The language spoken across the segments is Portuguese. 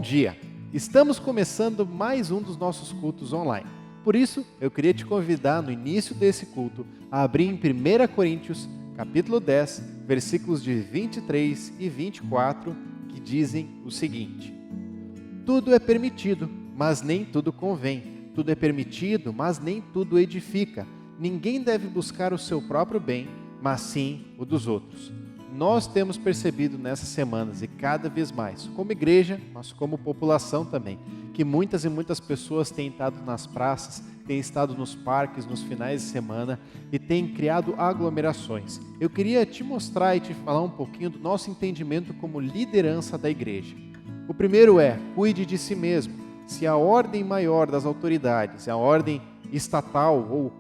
dia! Estamos começando mais um dos nossos cultos online. Por isso, eu queria te convidar no início desse culto a abrir em 1 Coríntios, capítulo 10, versículos de 23 e 24, que dizem o seguinte: Tudo é permitido, mas nem tudo convém. Tudo é permitido, mas nem tudo edifica. Ninguém deve buscar o seu próprio bem, mas sim o dos outros. Nós temos percebido nessas semanas e cada vez mais, como igreja, mas como população também, que muitas e muitas pessoas têm estado nas praças, têm estado nos parques nos finais de semana e têm criado aglomerações. Eu queria te mostrar e te falar um pouquinho do nosso entendimento como liderança da igreja. O primeiro é, cuide de si mesmo. Se a ordem maior das autoridades, a ordem estatal ou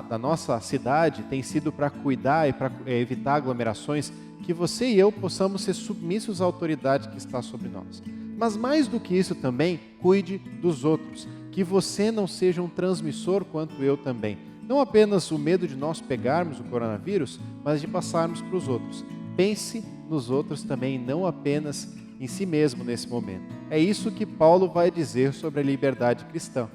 da nossa cidade tem sido para cuidar e para evitar aglomerações, que você e eu possamos ser submissos à autoridade que está sobre nós. Mas mais do que isso também, cuide dos outros, que você não seja um transmissor quanto eu também. Não apenas o medo de nós pegarmos o coronavírus, mas de passarmos para os outros. Pense nos outros também, não apenas em si mesmo nesse momento. É isso que Paulo vai dizer sobre a liberdade cristã.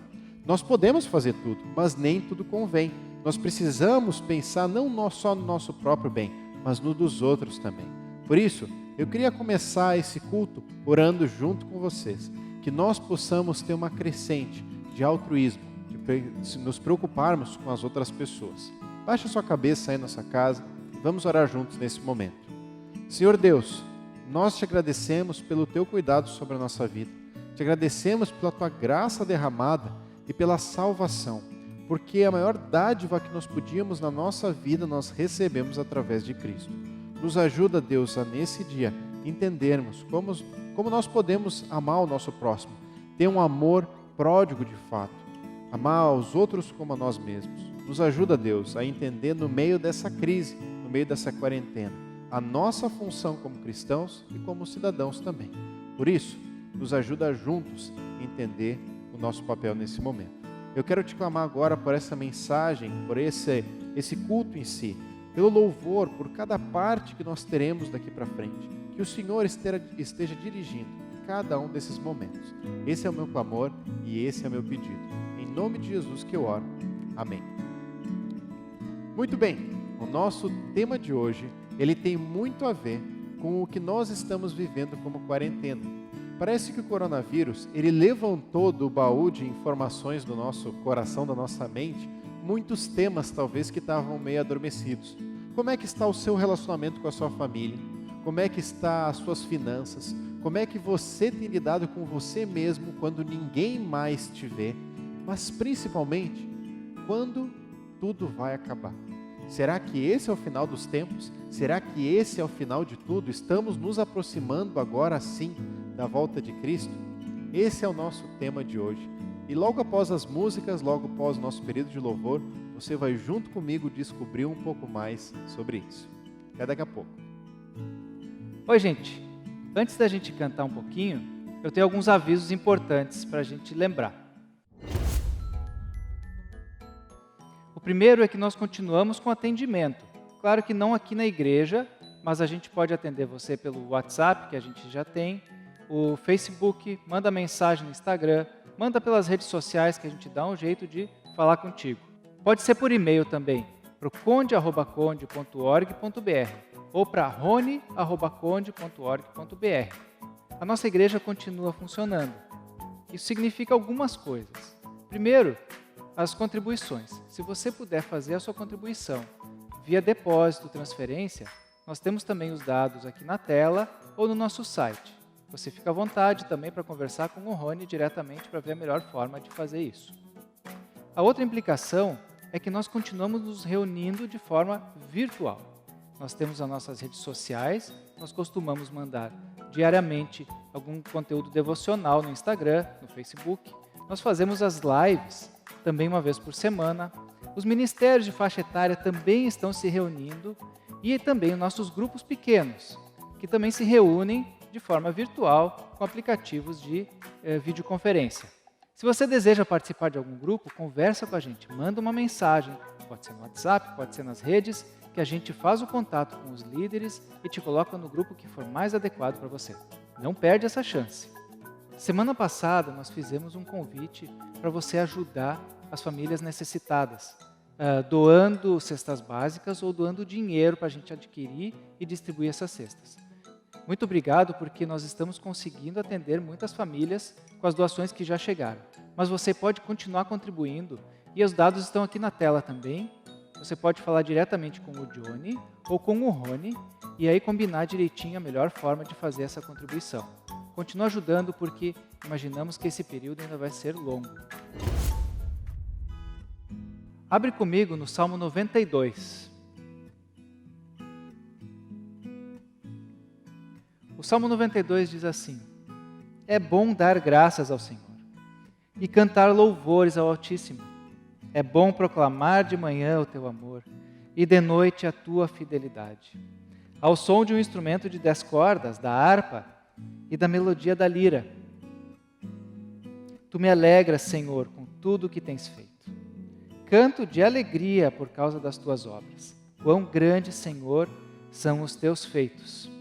Nós podemos fazer tudo, mas nem tudo convém. Nós precisamos pensar não só no nosso próprio bem, mas no dos outros também. Por isso, eu queria começar esse culto orando junto com vocês, que nós possamos ter uma crescente de altruísmo, de nos preocuparmos com as outras pessoas. Baixe a sua cabeça aí na sua casa e vamos orar juntos nesse momento. Senhor Deus, nós te agradecemos pelo teu cuidado sobre a nossa vida. Te agradecemos pela tua graça derramada e pela salvação, porque a maior dádiva que nós podíamos na nossa vida, nós recebemos através de Cristo. Nos ajuda, Deus, a nesse dia entendermos como nós podemos amar o nosso próximo, ter um amor pródigo de fato, amar aos outros como a nós mesmos. Nos ajuda, Deus, a entender no meio dessa crise, no meio dessa quarentena, a nossa função como cristãos e como cidadãos também. Por isso, nos ajuda juntos a entender o nosso papel nesse momento. Eu quero te clamar agora por essa mensagem, por esse culto em si, pelo louvor, por cada parte que nós teremos daqui para frente. Que o Senhor esteja dirigindo cada um desses momentos. Esse é o meu clamor e esse é o meu pedido. Em nome de Jesus que eu oro. Amém. Muito bem, o nosso tema de hoje, ele tem muito a ver com o que nós estamos vivendo como quarentena. Parece que o coronavírus, ele levantou do baú de informações do nosso coração, da nossa mente, muitos temas talvez que estavam meio adormecidos. Como é que está o seu relacionamento com a sua família? Como é que está as suas finanças? Como é que você tem lidado com você mesmo quando ninguém mais te vê? Mas principalmente, quando tudo vai acabar? Será que esse é o final dos tempos? Será que esse é o final de tudo? Estamos nos aproximando agora sim da volta de Cristo? Esse é o nosso tema de hoje. E logo após as músicas, logo após o nosso período de louvor, você vai junto comigo descobrir um pouco mais sobre isso. Até daqui a pouco. Oi, gente. Antes da gente cantar um pouquinho, eu tenho alguns avisos importantes para a gente lembrar. O primeiro é que nós continuamos com atendimento. Claro que não aqui na igreja, mas a gente pode atender você pelo WhatsApp, que a gente já tem, o Facebook, manda mensagem no Instagram, manda pelas redes sociais que a gente dá um jeito de falar contigo. Pode ser por e-mail também, para o conde@conde.org.br ou para rone@conde.org.br. A nossa igreja continua funcionando. Isso significa algumas coisas. Primeiro, as contribuições. Se você puder fazer a sua contribuição via depósito, transferência, nós temos também os dados aqui na tela ou no nosso site. Você fica à vontade também para conversar com o Rony diretamente para ver a melhor forma de fazer isso. A outra implicação é que nós continuamos nos reunindo de forma virtual. Nós temos as nossas redes sociais, nós costumamos mandar diariamente algum conteúdo devocional no Instagram, no Facebook. Nós fazemos as lives também uma vez por semana. Os ministérios de faixa etária também estão se reunindo e também os nossos grupos pequenos, que também se reúnem de forma virtual com aplicativos de videoconferência. Se você deseja participar de algum grupo, conversa com a gente, manda uma mensagem, pode ser no WhatsApp, pode ser nas redes, que a gente faz o contato com os líderes e te coloca no grupo que for mais adequado para você. Não perde essa chance. Semana passada, nós fizemos um convite para você ajudar as famílias necessitadas, doando cestas básicas ou doando dinheiro para a gente adquirir e distribuir essas cestas. Muito obrigado, porque nós estamos conseguindo atender muitas famílias com as doações que já chegaram. Mas você pode continuar contribuindo e os dados estão aqui na tela também. Você pode falar diretamente com o Johnny ou com o Rony e aí combinar direitinho a melhor forma de fazer essa contribuição. Continue ajudando, porque imaginamos que esse período ainda vai ser longo. Abre comigo no Salmo 92. O Salmo 92 diz assim: é bom dar graças ao Senhor e cantar louvores ao Altíssimo. É bom proclamar de manhã o teu amor e de noite a tua fidelidade. Ao som de um instrumento de 10 cordas, da harpa e da melodia da lira. Tu me alegras, Senhor, com tudo o que tens feito. Canto de alegria por causa das tuas obras. Quão grandes, Senhor, são os teus feitos.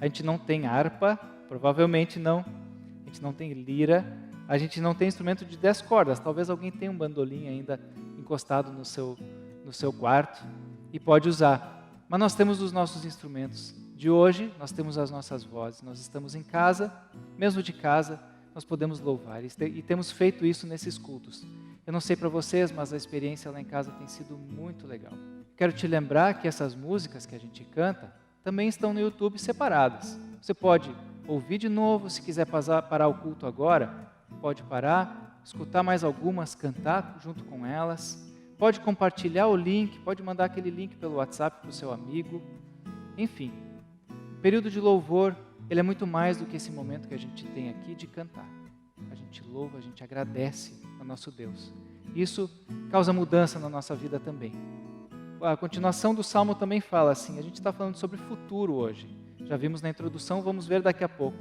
A gente não tem harpa, provavelmente não. A gente não tem lira. A gente não tem instrumento de 10 cordas. Talvez alguém tenha um bandolim ainda encostado no seu quarto e pode usar. Mas nós temos os nossos instrumentos de hoje, nós temos as nossas vozes. Nós estamos em casa, mesmo de casa, nós podemos louvar. E temos feito isso nesses cultos. Eu não sei para vocês, mas a experiência lá em casa tem sido muito legal. Quero te lembrar que essas músicas que a gente canta também estão no YouTube separadas. Você pode ouvir de novo, se quiser parar o culto agora, pode parar, escutar mais algumas, cantar junto com elas. Pode compartilhar o link, pode mandar aquele link pelo WhatsApp para o seu amigo. Enfim, o período de louvor, ele é muito mais do que esse momento que a gente tem aqui de cantar. A gente louva, a gente agradece ao nosso Deus. Isso causa mudança na nossa vida também. A continuação do Salmo também fala assim, a gente está falando sobre futuro hoje. Já vimos na introdução, vamos ver daqui a pouco.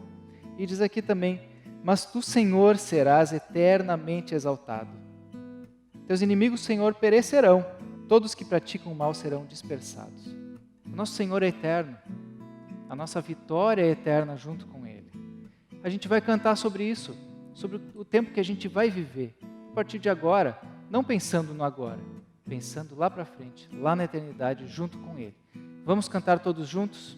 E diz aqui também: mas tu, Senhor, serás eternamente exaltado. Teus inimigos, Senhor, perecerão. Todos que praticam o mal serão dispersados. O nosso Senhor é eterno. A nossa vitória é eterna junto com Ele. A gente vai cantar sobre isso, sobre o tempo que a gente vai viver. A partir de agora, não pensando no agora, pensando lá para frente, lá na eternidade, junto com Ele. Vamos cantar todos juntos?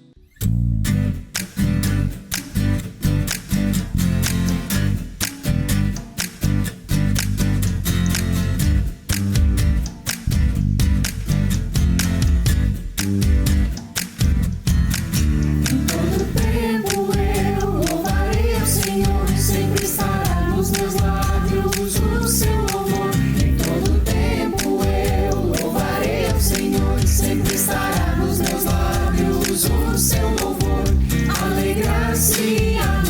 Alegrar-se-á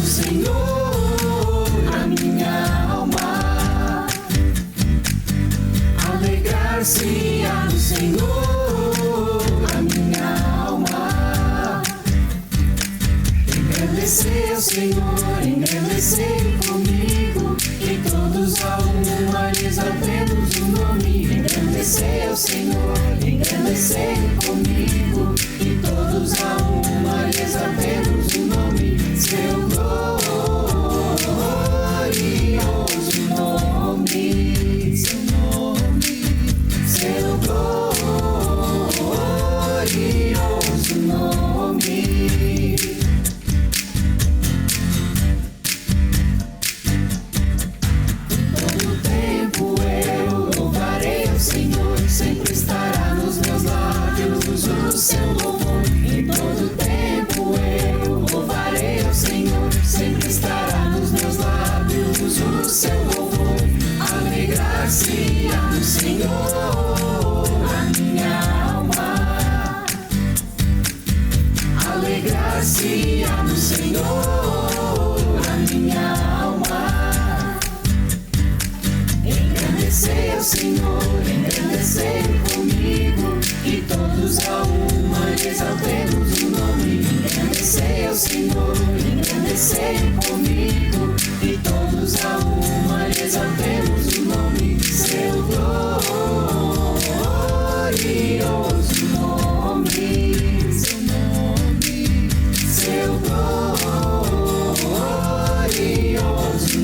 no Senhor a minha alma. Engrandecer o Senhor, engrandecer comigo, e todos a uma exaltemos o nome. Engrandecer o Senhor, engrandecer comigo, e todos a uma exaltemos o nome. Seu glorioso nome, seu glorioso nome. Todo tempo eu louvarei o Senhor, sempre estará nos meus lábios o seu louvor. Em todo tempo eu louvarei o Senhor, sempre estará nos meus lábios o seu louvor. Alegrar-se-á no Senhor a minha alma. Alegrar-se-á no Senhor a minha alma. Engrandecer o Senhor, engrandecer comigo, e todos a uma exaltemos o nome. Engrandecer o Senhor, engrandecer comigo, e todos a uma exaltemos o nome. Seu glorioso nome, seu nome, seu glorioso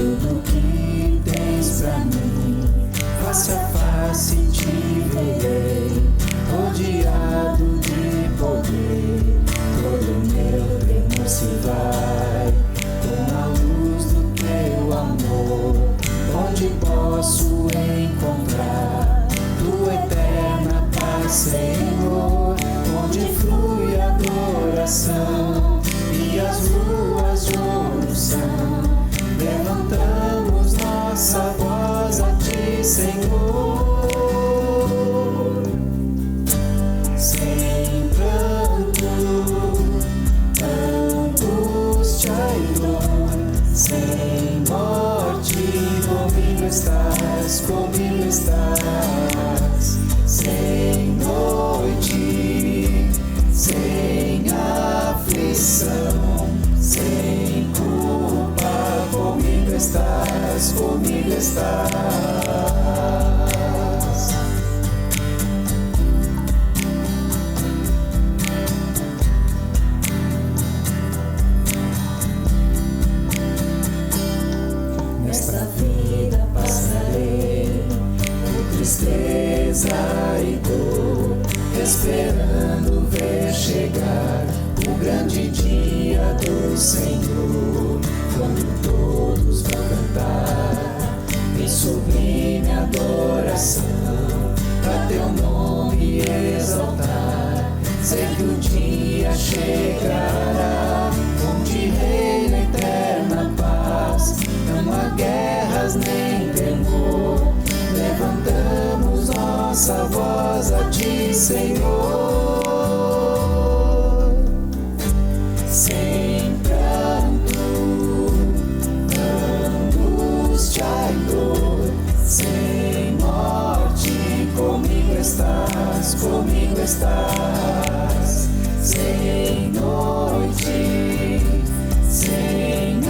tudo que tens pra mim. Face a face te verei, rodeado de poder. Todo meu temor se vai com a luz do teu amor. Onde posso encontrar tua eterna paz, Senhor? Onde flui a adoração e as ruas de ouro são. Levantamos nossa voz a ti, Senhor, sem pranto, angústia e dor, sem morte. Comigo estás, sem noite, sem aflição, sem culpa. Comigo estás, comigo estás. Nesta vida passarei por tristeza e dor, esperando ver chegar o grande dia do Senhor, quando todos vão cantar em sublime adoração, a teu nome exaltar. Sei que o dia chegará, onde reina eterna paz, não há guerras nem temor. Levantamos nossa voz a ti, Senhor, sem pranto, angústia e dor, sem morte. Comigo estás, sem noite, sem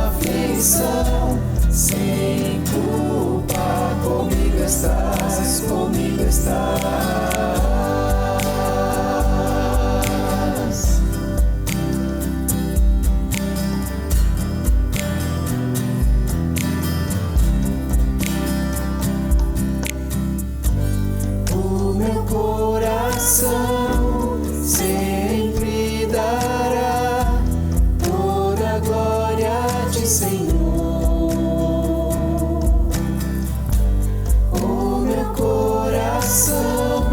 aflição, sem culpa. Comigo estás, comigo estás. O meu coração sempre dará toda a glória a ti, Senhor. O meu coração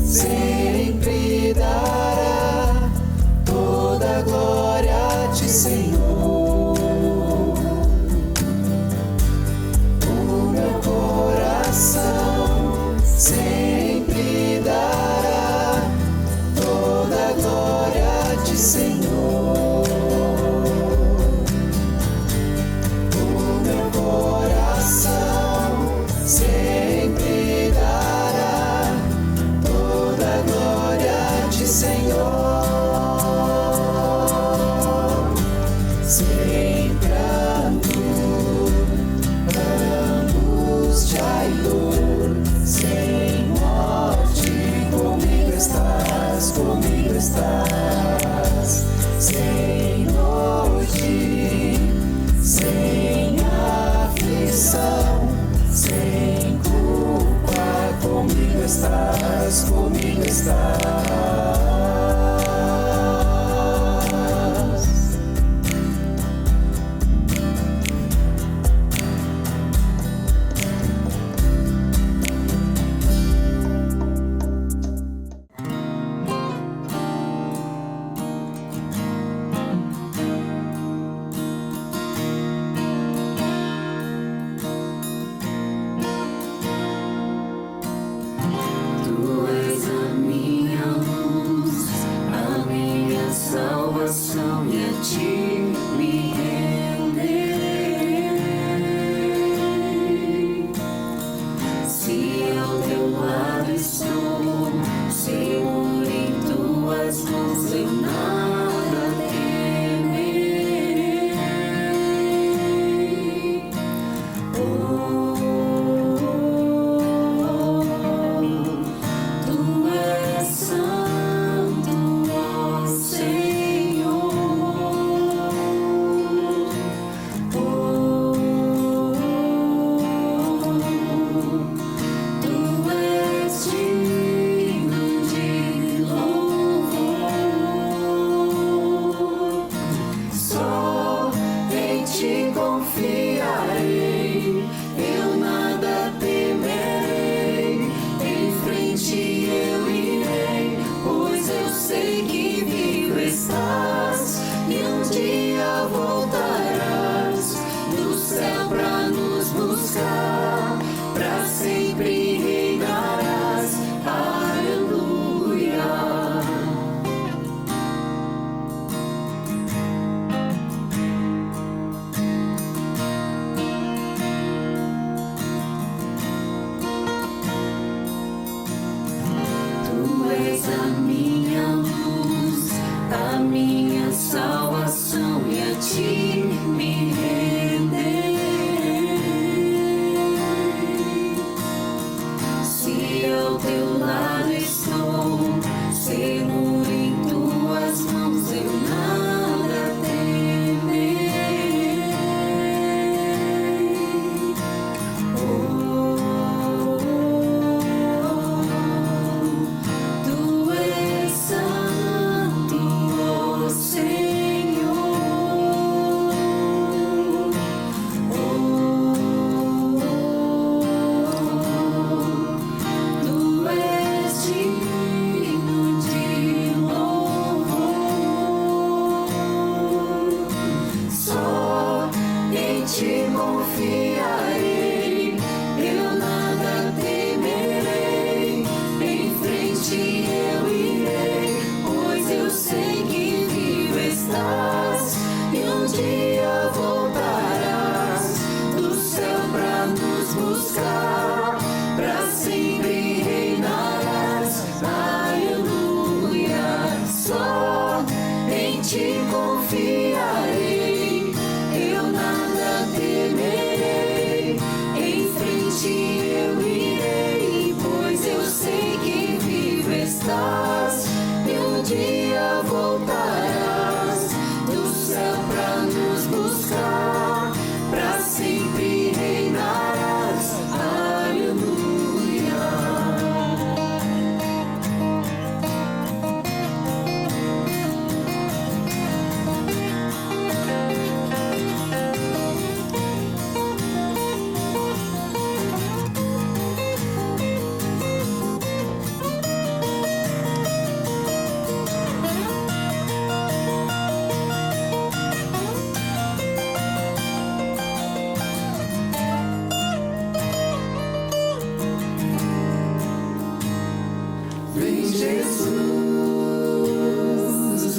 sempre dará toda a glória a ti, Senhor. O meu coração sempre dará toda a glória a ti, Senhor. O meu coração sempre dará toda a glória a ti, Senhor. Sem pranto, angústia e dor, sem morte. Comigo estás, sem noite, sem aflição, sem culpa. Comigo estás, comigo estás. Tu és a minha luz, a minha salvação, e a ti me renderei. Se ao teu lado estou, seguro em tuas mãos, eu nada temerei. Tu és santo, ó Senhor. dia voltarás do céu pra nos buscar, pra sempre reinarás. Aleluia. Vem Jesus,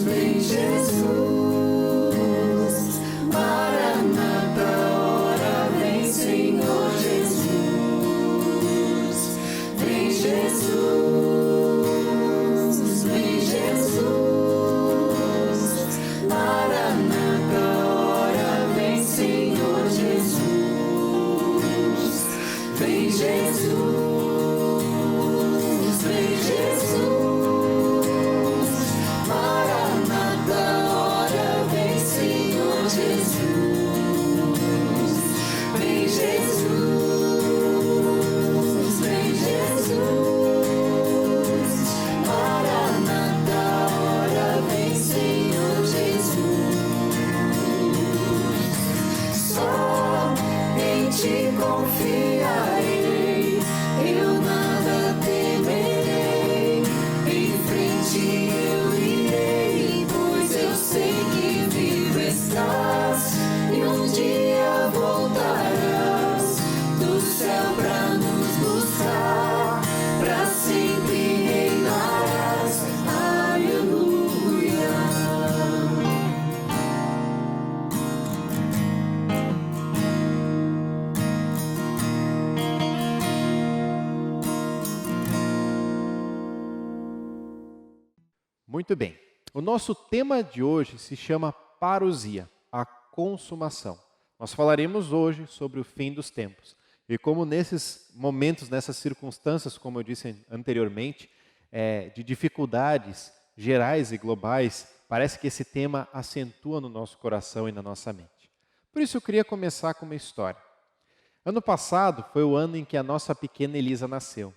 vem Jesus, Maranata, ora vem Senhor Jesus. Vem Jesus, vem Jesus, Maranata, ora vem Senhor Jesus. Vem Jesus. Vem Jesus, Maranata, ora vem Senhor Jesus. Vem Jesus, vem Jesus, Maranata, ora vem Senhor Jesus. Só em ti confiarei, eu nada temerei, em frente eu irei, pois eu sei que vivo estás, e um dia voltarás do céu pra nos buscar, pra sempre reinarás. Aleluia. Muito bem. O nosso tema de hoje se chama parousia, a consumação. Nós falaremos hoje sobre o fim dos tempos. E como nesses momentos, nessas circunstâncias, como eu disse anteriormente, de dificuldades gerais e globais, parece que esse tema acentua no nosso coração e na nossa mente. Por isso eu queria começar com uma história. Ano passado foi o ano em que a nossa pequena Elisa nasceu.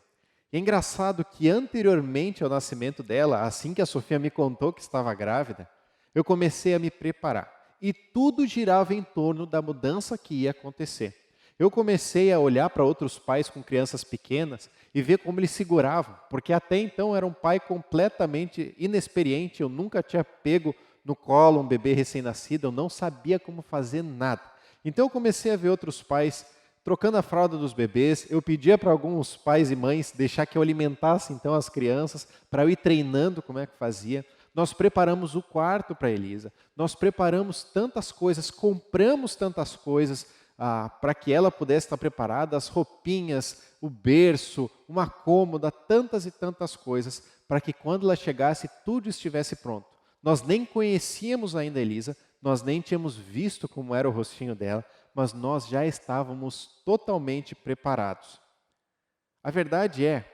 E é engraçado que anteriormente ao nascimento dela, assim que a Sofia me contou que estava grávida, eu comecei a me preparar. E tudo girava em torno da mudança que ia acontecer. Eu comecei a olhar para outros pais com crianças pequenas e ver como eles seguravam, porque até então era um pai completamente inexperiente, eu nunca tinha pego no colo um bebê recém-nascido, eu não sabia como fazer nada. Então eu comecei a ver outros pais trocando a fralda dos bebês, eu pedia para alguns pais e mães deixar que eu alimentasse então as crianças, para eu ir treinando como é que fazia. Nós preparamos o quarto para a Elisa, nós preparamos tantas coisas, compramos tantas coisas para que ela pudesse estar preparada, as roupinhas, o berço, uma cômoda, tantas e tantas coisas, para que quando ela chegasse tudo estivesse pronto. Nós nem conhecíamos ainda a Elisa, nós nem tínhamos visto como era o rostinho dela, mas nós já estávamos totalmente preparados. A verdade é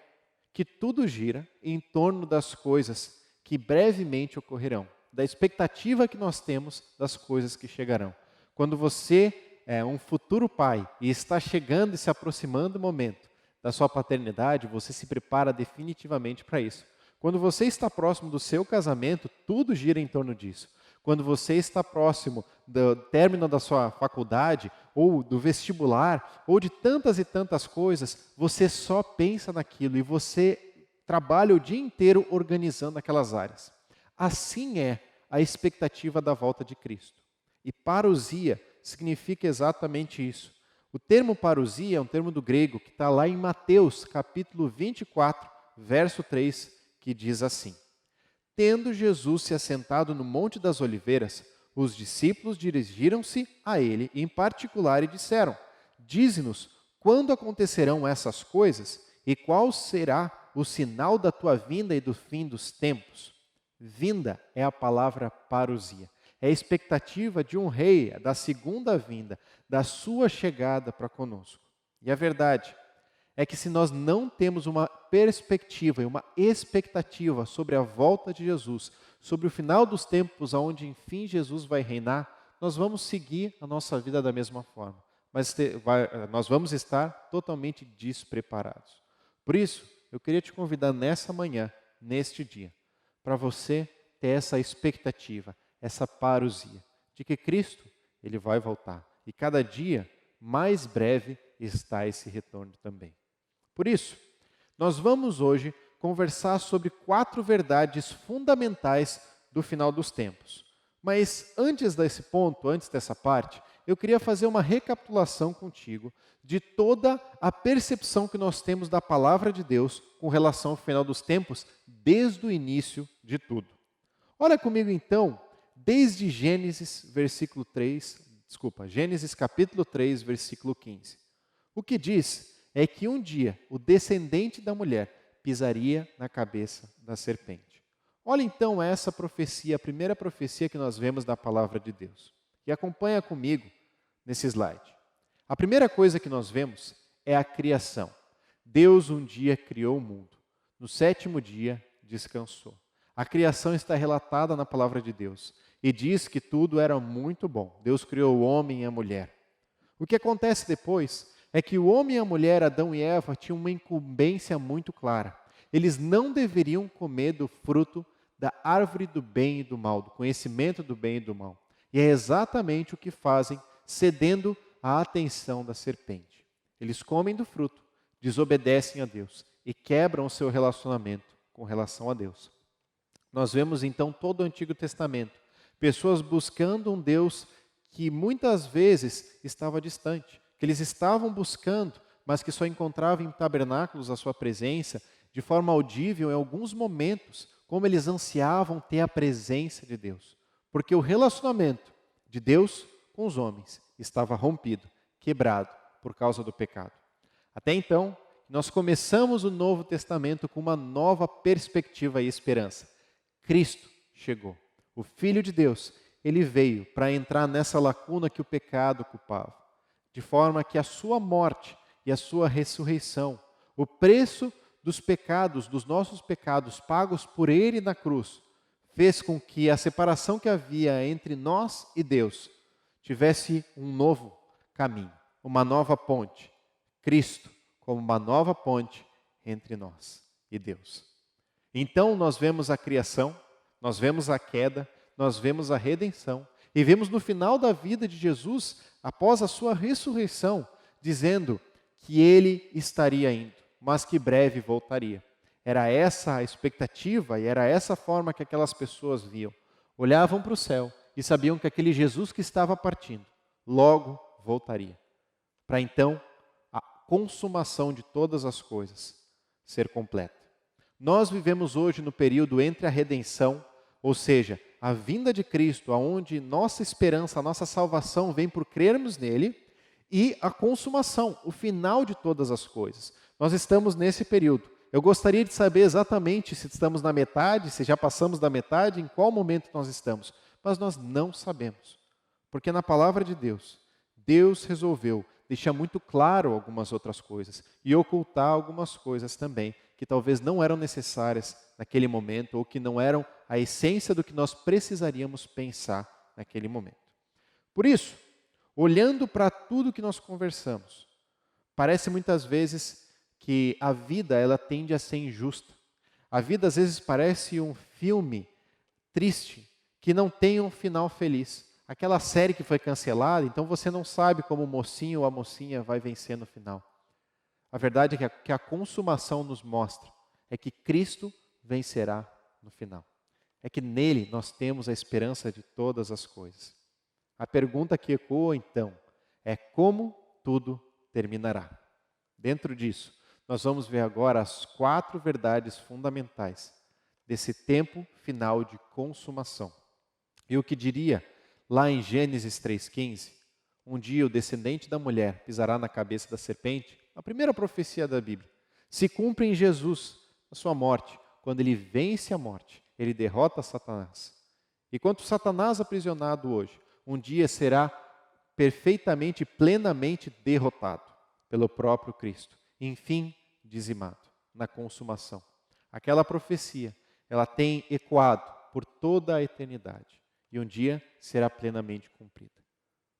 que tudo gira em torno das coisas que brevemente ocorrerão, da expectativa que nós temos das coisas que chegarão. Quando você é um futuro pai e está chegando e se aproximando o momento da sua paternidade, você se prepara definitivamente para isso. Quando você está próximo do seu casamento, tudo gira em torno disso. Quando você está próximo do término da sua faculdade, ou do vestibular, ou de tantas e tantas coisas, você só pensa naquilo e você trabalha o dia inteiro organizando aquelas áreas. Assim é a expectativa da volta de Cristo. E parousia significa exatamente isso. O termo parousia é um termo do grego que está lá em Mateus, capítulo 24, verso 3, que diz assim: Tendo Jesus se assentado no Monte das Oliveiras, os discípulos dirigiram-se a ele em particular e disseram: Dize-nos, quando acontecerão essas coisas e qual será o sinal da tua vinda e do fim dos tempos? Vinda é a palavra parousia. É a expectativa de um rei, da segunda vinda, da sua chegada para conosco. E a verdade é que se nós não temos uma perspectiva e uma expectativa sobre a volta de Jesus, sobre o final dos tempos, onde enfim Jesus vai reinar, nós vamos seguir a nossa vida da mesma forma, mas nós vamos estar totalmente despreparados. Por isso, eu queria te convidar nessa manhã, neste dia, para você ter essa expectativa, essa parousia, de que Cristo, Ele vai voltar. E cada dia, mais breve, está esse retorno também. Por isso, nós vamos hoje conversar sobre 4 verdades fundamentais do final dos tempos. Mas antes desse ponto, antes dessa parte, eu queria fazer uma recapitulação contigo de toda a percepção que nós temos da palavra de Deus com relação ao final dos tempos, desde o início de tudo. Olha comigo então, desde Gênesis capítulo 3, versículo 15. O que diz é que um dia o descendente da mulher pisaria na cabeça da serpente. Olha então essa profecia, a primeira profecia que nós vemos da palavra de Deus. E acompanha comigo nesse slide. A primeira coisa que nós vemos é a criação. Deus um dia criou o mundo. No 7º dia descansou. A criação está relatada na palavra de Deus e diz que tudo era muito bom. Deus criou o homem e a mulher. O que acontece depois é que o homem e a mulher, Adão e Eva, tinham uma incumbência muito clara. Eles não deveriam comer do fruto da árvore do bem e do mal, do conhecimento do bem e do mal. E é exatamente o que fazem, cedendo à atenção da serpente. Eles comem do fruto, desobedecem a Deus e quebram o seu relacionamento com relação a Deus. Nós vemos então todo o Antigo Testamento, pessoas buscando um Deus que muitas vezes estava distante, que eles estavam buscando, mas que só encontravam em tabernáculos a sua presença, de forma audível em alguns momentos, como eles ansiavam ter a presença de Deus. Porque o relacionamento de Deus com os homens estava rompido, quebrado por causa do pecado. Até então, nós começamos o Novo Testamento com uma nova perspectiva e esperança. Cristo chegou. O Filho de Deus, Ele veio para entrar nessa lacuna que o pecado ocupava. De forma que a sua morte e a sua ressurreição, o preço dos pecados, dos nossos pecados pagos por Ele na cruz, fez com que a separação que havia entre nós e Deus tivesse um novo caminho, uma nova ponte. Cristo como uma nova ponte entre nós e Deus. Então nós vemos a criação, nós vemos a queda, nós vemos a redenção e vemos no final da vida de Jesus, após a sua ressurreição, dizendo que Ele estaria indo, mas que breve voltaria. Era essa a expectativa e era essa a forma que aquelas pessoas viam. Olhavam para o céu e sabiam que aquele Jesus que estava partindo, logo voltaria. Para então, a consumação de todas as coisas ser completa. Nós vivemos hoje no período entre a redenção, ou seja, a vinda de Cristo, aonde nossa esperança, a nossa salvação vem por crermos nele, e a consumação, o final de todas as coisas. Nós estamos nesse período. Eu gostaria de saber exatamente se estamos na metade, se já passamos da metade, em qual momento nós estamos. Mas nós não sabemos. Porque na palavra de Deus, Deus resolveu deixar muito claro algumas outras coisas e ocultar algumas coisas também que talvez não eram necessárias naquele momento ou que não eram a essência do que nós precisaríamos pensar naquele momento. Por isso, olhando para tudo que nós conversamos, parece muitas vezes que a vida ela tende a ser injusta. A vida às vezes parece um filme triste que não tem um final feliz. Aquela série que foi cancelada, então você não sabe como o mocinho ou a mocinha vai vencer no final. A verdade é que a consumação nos mostra é que Cristo vencerá no final. É que nele nós temos a esperança de todas as coisas. A pergunta que ecoa então é como tudo terminará. Dentro disso, nós vamos ver agora as 4 verdades fundamentais desse tempo final de consumação. E o que diria lá em Gênesis 3,15, um dia o descendente da mulher pisará na cabeça da serpente, a primeira profecia da Bíblia, se cumpre em Jesus, a sua morte. Quando ele vence a morte, ele derrota Satanás. E quanto Satanás aprisionado hoje, um dia será perfeitamente, plenamente derrotado pelo próprio Cristo. enfim dizimado, na consumação. Aquela profecia, ela tem ecoado por toda a eternidade e um dia será plenamente cumprida.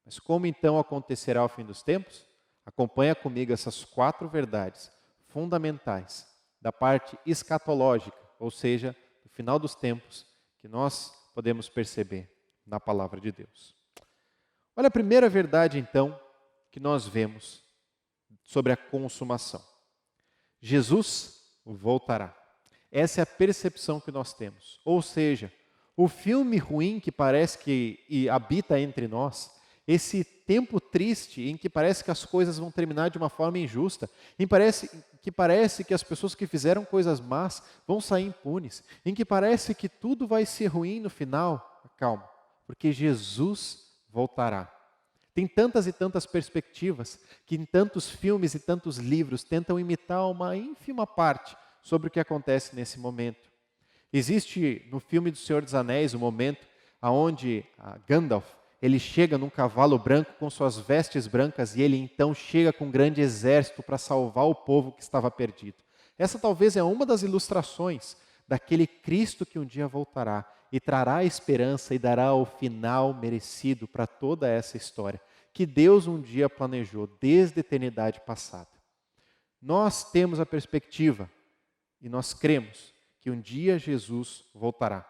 Mas como então acontecerá o fim dos tempos? Acompanha comigo essas 4 verdades fundamentais da parte escatológica, ou seja, do final dos tempos, que nós podemos perceber na palavra de Deus. Olha a primeira verdade então que nós vemos sobre a consumação. Jesus voltará. Essa é a percepção que nós temos. Ou seja, o filme ruim que parece que habita entre nós, esse tempo triste em que parece que as coisas vão terminar de uma forma injusta, em que parece que as pessoas que fizeram coisas más vão sair impunes, em que parece que tudo vai ser ruim no final, calma, porque Jesus voltará. Tem tantas e tantas perspectivas que em tantos filmes e tantos livros tentam imitar uma ínfima parte sobre o que acontece nesse momento. Existe no filme do Senhor dos Anéis um momento onde Gandalf ele chega num cavalo branco com suas vestes brancas e ele então chega com um grande exército para salvar o povo que estava perdido. Essa talvez é uma das ilustrações daquele Cristo que um dia voltará e trará a esperança e dará o final merecido para toda essa história que Deus um dia planejou desde a eternidade passada. Nós temos a perspectiva e nós cremos que um dia Jesus voltará.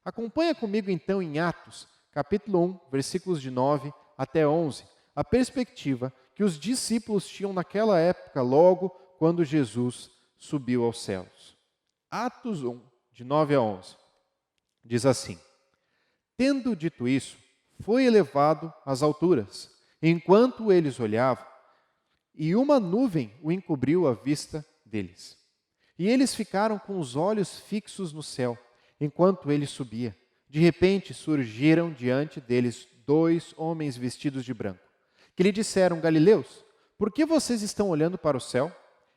Acompanha comigo então em Atos, capítulo 1, versículos de 9 até 11, a perspectiva que os discípulos tinham naquela época, logo quando Jesus subiu aos céus. Atos 1, de 9 a 11, diz assim: Tendo dito isso, foi elevado às alturas, enquanto eles olhavam, e uma nuvem o encobriu a vista deles. E eles ficaram com os olhos fixos no céu, enquanto ele subia. De repente surgiram diante deles 2 homens vestidos de branco, que lhe disseram: Galileus, por que vocês estão olhando para o céu?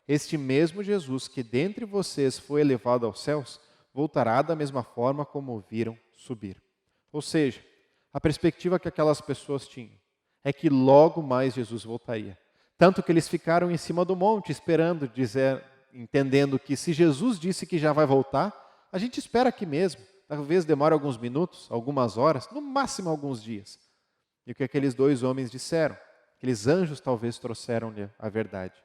Este mesmo Jesus que dentre vocês foi elevado aos céus, voltará da mesma forma como o viram subir. Ou seja, a perspectiva que aquelas pessoas tinham é que logo mais Jesus voltaria. Tanto que eles ficaram em cima do monte esperando, entendendo que se Jesus disse que já vai voltar, a gente espera aqui mesmo. Talvez demore alguns minutos, algumas horas, no máximo alguns dias. E o que aqueles 2 homens disseram? Aqueles anjos talvez trouxeram-lhe a verdade.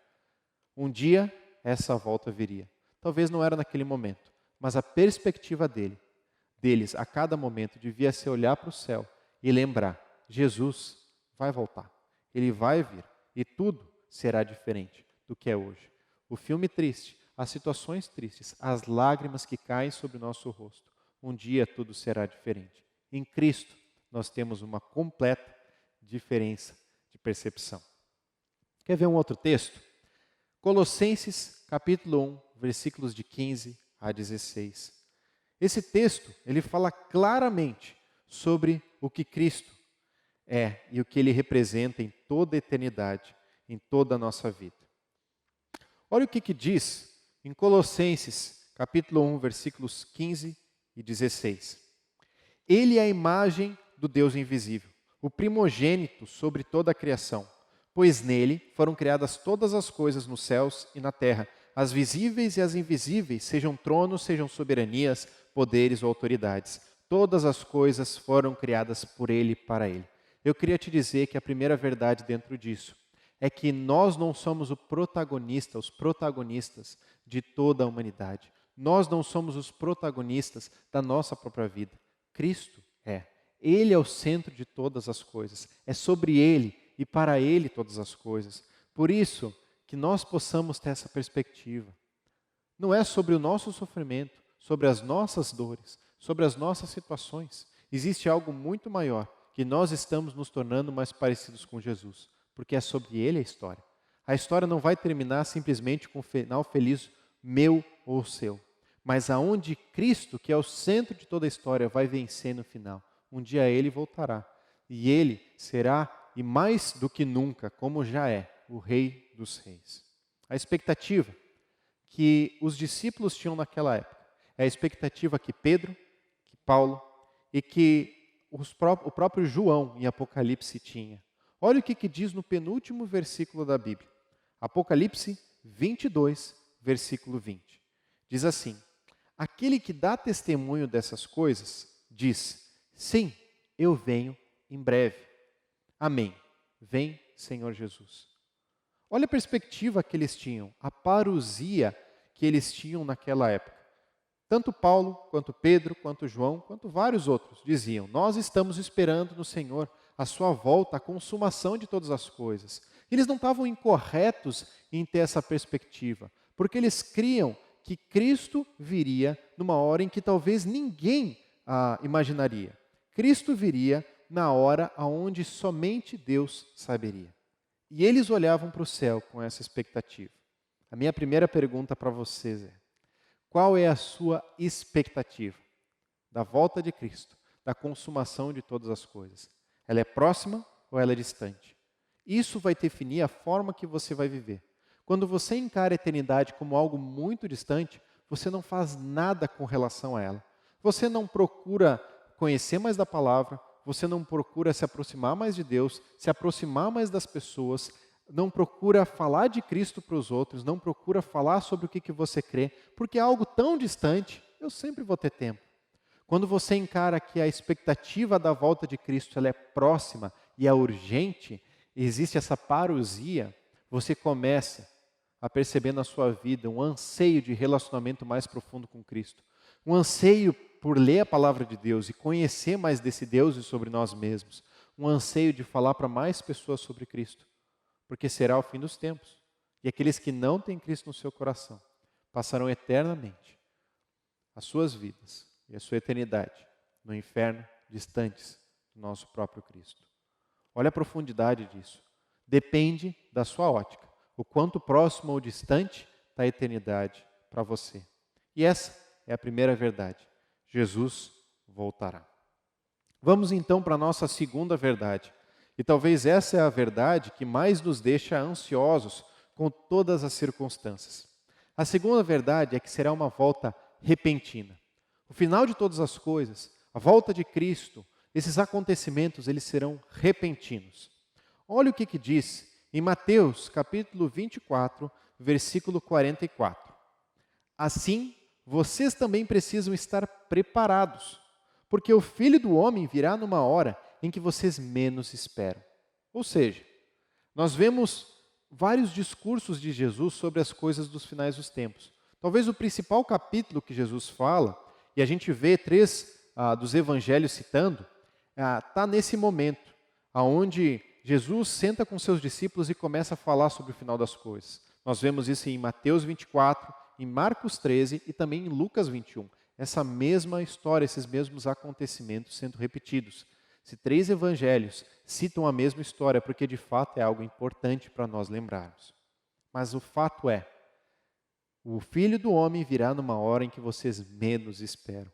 Um dia essa volta viria. Talvez não era naquele momento, mas a perspectiva deles a cada momento devia ser olhar para o céu e lembrar: Jesus vai voltar, Ele vai vir e tudo será diferente do que é hoje. O filme triste, as situações tristes, as lágrimas que caem sobre o nosso rosto, um dia tudo será diferente. Em Cristo nós temos uma completa diferença de percepção. Quer ver um outro texto? Colossenses capítulo 1, versículos de 15 a 16. Esse texto, ele fala claramente sobre o que Cristo é e o que Ele representa em toda a eternidade, em toda a nossa vida. Olha o que diz em Colossenses capítulo 1, versículos 15 e 16. Ele é a imagem do Deus invisível, o primogênito sobre toda a criação, pois nele foram criadas todas as coisas nos céus e na terra, as visíveis e as invisíveis, sejam tronos, sejam soberanias, poderes ou autoridades. Todas as coisas foram criadas por ele e para ele. Eu queria te dizer que a primeira verdade dentro disso é que nós não somos os protagonistas de toda a humanidade. Nós não somos os protagonistas da nossa própria vida. Cristo é. Ele é o centro de todas as coisas. É sobre Ele e para Ele todas as coisas. Por isso que nós possamos ter essa perspectiva. Não é sobre o nosso sofrimento, sobre as nossas dores, sobre as nossas situações. Existe algo muito maior, que nós estamos nos tornando mais parecidos com Jesus, porque é sobre Ele a história. A história não vai terminar simplesmente com um final feliz meu ou seu, mas aonde Cristo, que é o centro de toda a história, vai vencer no final. Um dia Ele voltará e Ele será, e mais do que nunca, como já é, o Rei dos Reis. A expectativa que os discípulos tinham naquela época é a expectativa que Pedro, que Paulo e que o próprio João em Apocalipse tinha. Olha o que diz no penúltimo versículo da Bíblia. Apocalipse 22, versículo 20. Diz assim: aquele que dá testemunho dessas coisas diz: sim, eu venho em breve. Amém. Vem, Senhor Jesus. Olha a perspectiva que eles tinham, a parousia que eles tinham naquela época. Tanto Paulo, quanto Pedro, quanto João, quanto vários outros diziam: nós estamos esperando no Senhor a sua volta, a consumação de todas as coisas. Eles não estavam incorretos em ter essa perspectiva, porque eles criam que Cristo viria numa hora em que talvez ninguém imaginaria. Cristo viria na hora onde somente Deus saberia. E eles olhavam para o céu com essa expectativa. A minha primeira pergunta para vocês é: qual é a sua expectativa da volta de Cristo, da consumação de todas as coisas? Ela é próxima ou ela é distante? Isso vai definir a forma que você vai viver. Quando você encara a eternidade como algo muito distante, você não faz nada com relação a ela. Você não procura conhecer mais da palavra, você não procura se aproximar mais de Deus, se aproximar mais das pessoas, não procura falar de Cristo para os outros, não procura falar sobre o que você crê, porque é algo tão distante, eu sempre vou ter tempo. Quando você encara que a expectativa da volta de Cristo ela é próxima e é urgente, existe essa parousia, você começa a perceber na sua vida um anseio de relacionamento mais profundo com Cristo, um anseio por ler a palavra de Deus e conhecer mais desse Deus e sobre nós mesmos, um anseio de falar para mais pessoas sobre Cristo, porque será o fim dos tempos, e aqueles que não têm Cristo no seu coração passarão eternamente as suas vidas e a sua eternidade no inferno, distantes do nosso próprio Cristo. Olha a profundidade disso. Depende da sua ótica, o quanto próximo ou distante está a eternidade para você. E essa é a primeira verdade. Jesus voltará. Vamos então para a nossa segunda verdade. E talvez essa é a verdade que mais nos deixa ansiosos com todas as circunstâncias. A segunda verdade é que será uma volta repentina. O final de todas as coisas, a volta de Cristo, esses acontecimentos, eles serão repentinos. Olha o que diz em Mateus, capítulo 24, versículo 44. Assim, vocês também precisam estar preparados, porque o Filho do Homem virá numa hora em que vocês menos esperam. Ou seja, nós vemos vários discursos de Jesus sobre as coisas dos finais dos tempos. Talvez o principal capítulo que Jesus fala, e a gente vê 3 dos evangelhos citando, está nesse momento, onde Jesus senta com seus discípulos e começa a falar sobre o final das coisas. Nós vemos isso em Mateus 24, em Marcos 13 e também em Lucas 21. Essa mesma história, esses mesmos acontecimentos sendo repetidos. Se 3 evangelhos citam a mesma história, porque de fato é algo importante para nós lembrarmos. Mas o fato é, o Filho do Homem virá numa hora em que vocês menos esperam.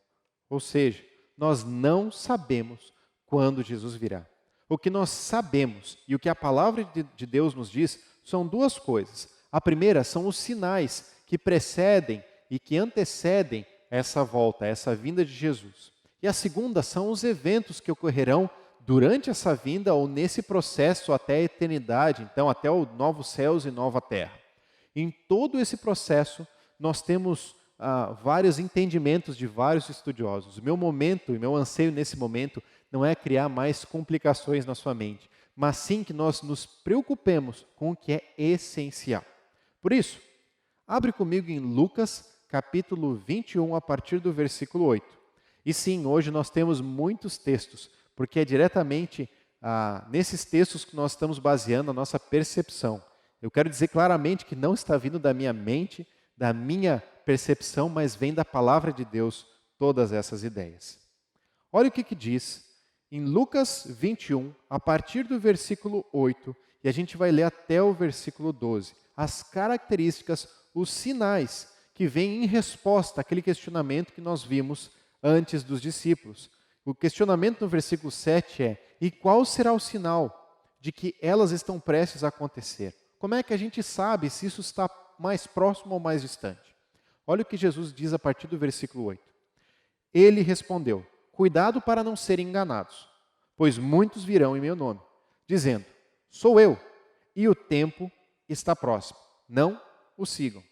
Ou seja, nós não sabemos quando Jesus virá. O que nós sabemos e o que a palavra de Deus nos diz são 2 coisas. A primeira são os sinais que precedem e que antecedem essa volta, essa vinda de Jesus. E a segunda são os eventos que ocorrerão durante essa vinda ou nesse processo até a eternidade, então até os novos céus e nova terra. Em todo esse processo, nós temos vários entendimentos de vários estudiosos. O meu momento e meu anseio nesse momento não é criar mais complicações na sua mente, mas sim que nós nos preocupemos com o que é essencial. Por isso, abre comigo em Lucas, capítulo 21, a partir do versículo 8. E sim, hoje nós temos muitos textos, porque é diretamente nesses textos que nós estamos baseando a nossa percepção. Eu quero dizer claramente que não está vindo da minha mente, da minha percepção, mas vem da palavra de Deus todas essas ideias. Olha o que diz em Lucas 21, a partir do versículo 8, e a gente vai ler até o versículo 12. As características, os sinais que vêm em resposta àquele questionamento que nós vimos antes dos discípulos. O questionamento no versículo 7 é: e qual será o sinal de que elas estão prestes a acontecer? Como é que a gente sabe se isso está mais próximo ou mais distante? Olha o que Jesus diz a partir do versículo 8. Ele respondeu: cuidado para não serem enganados, pois muitos virão em meu nome, dizendo: sou eu, e o tempo está próximo. Não o sigam.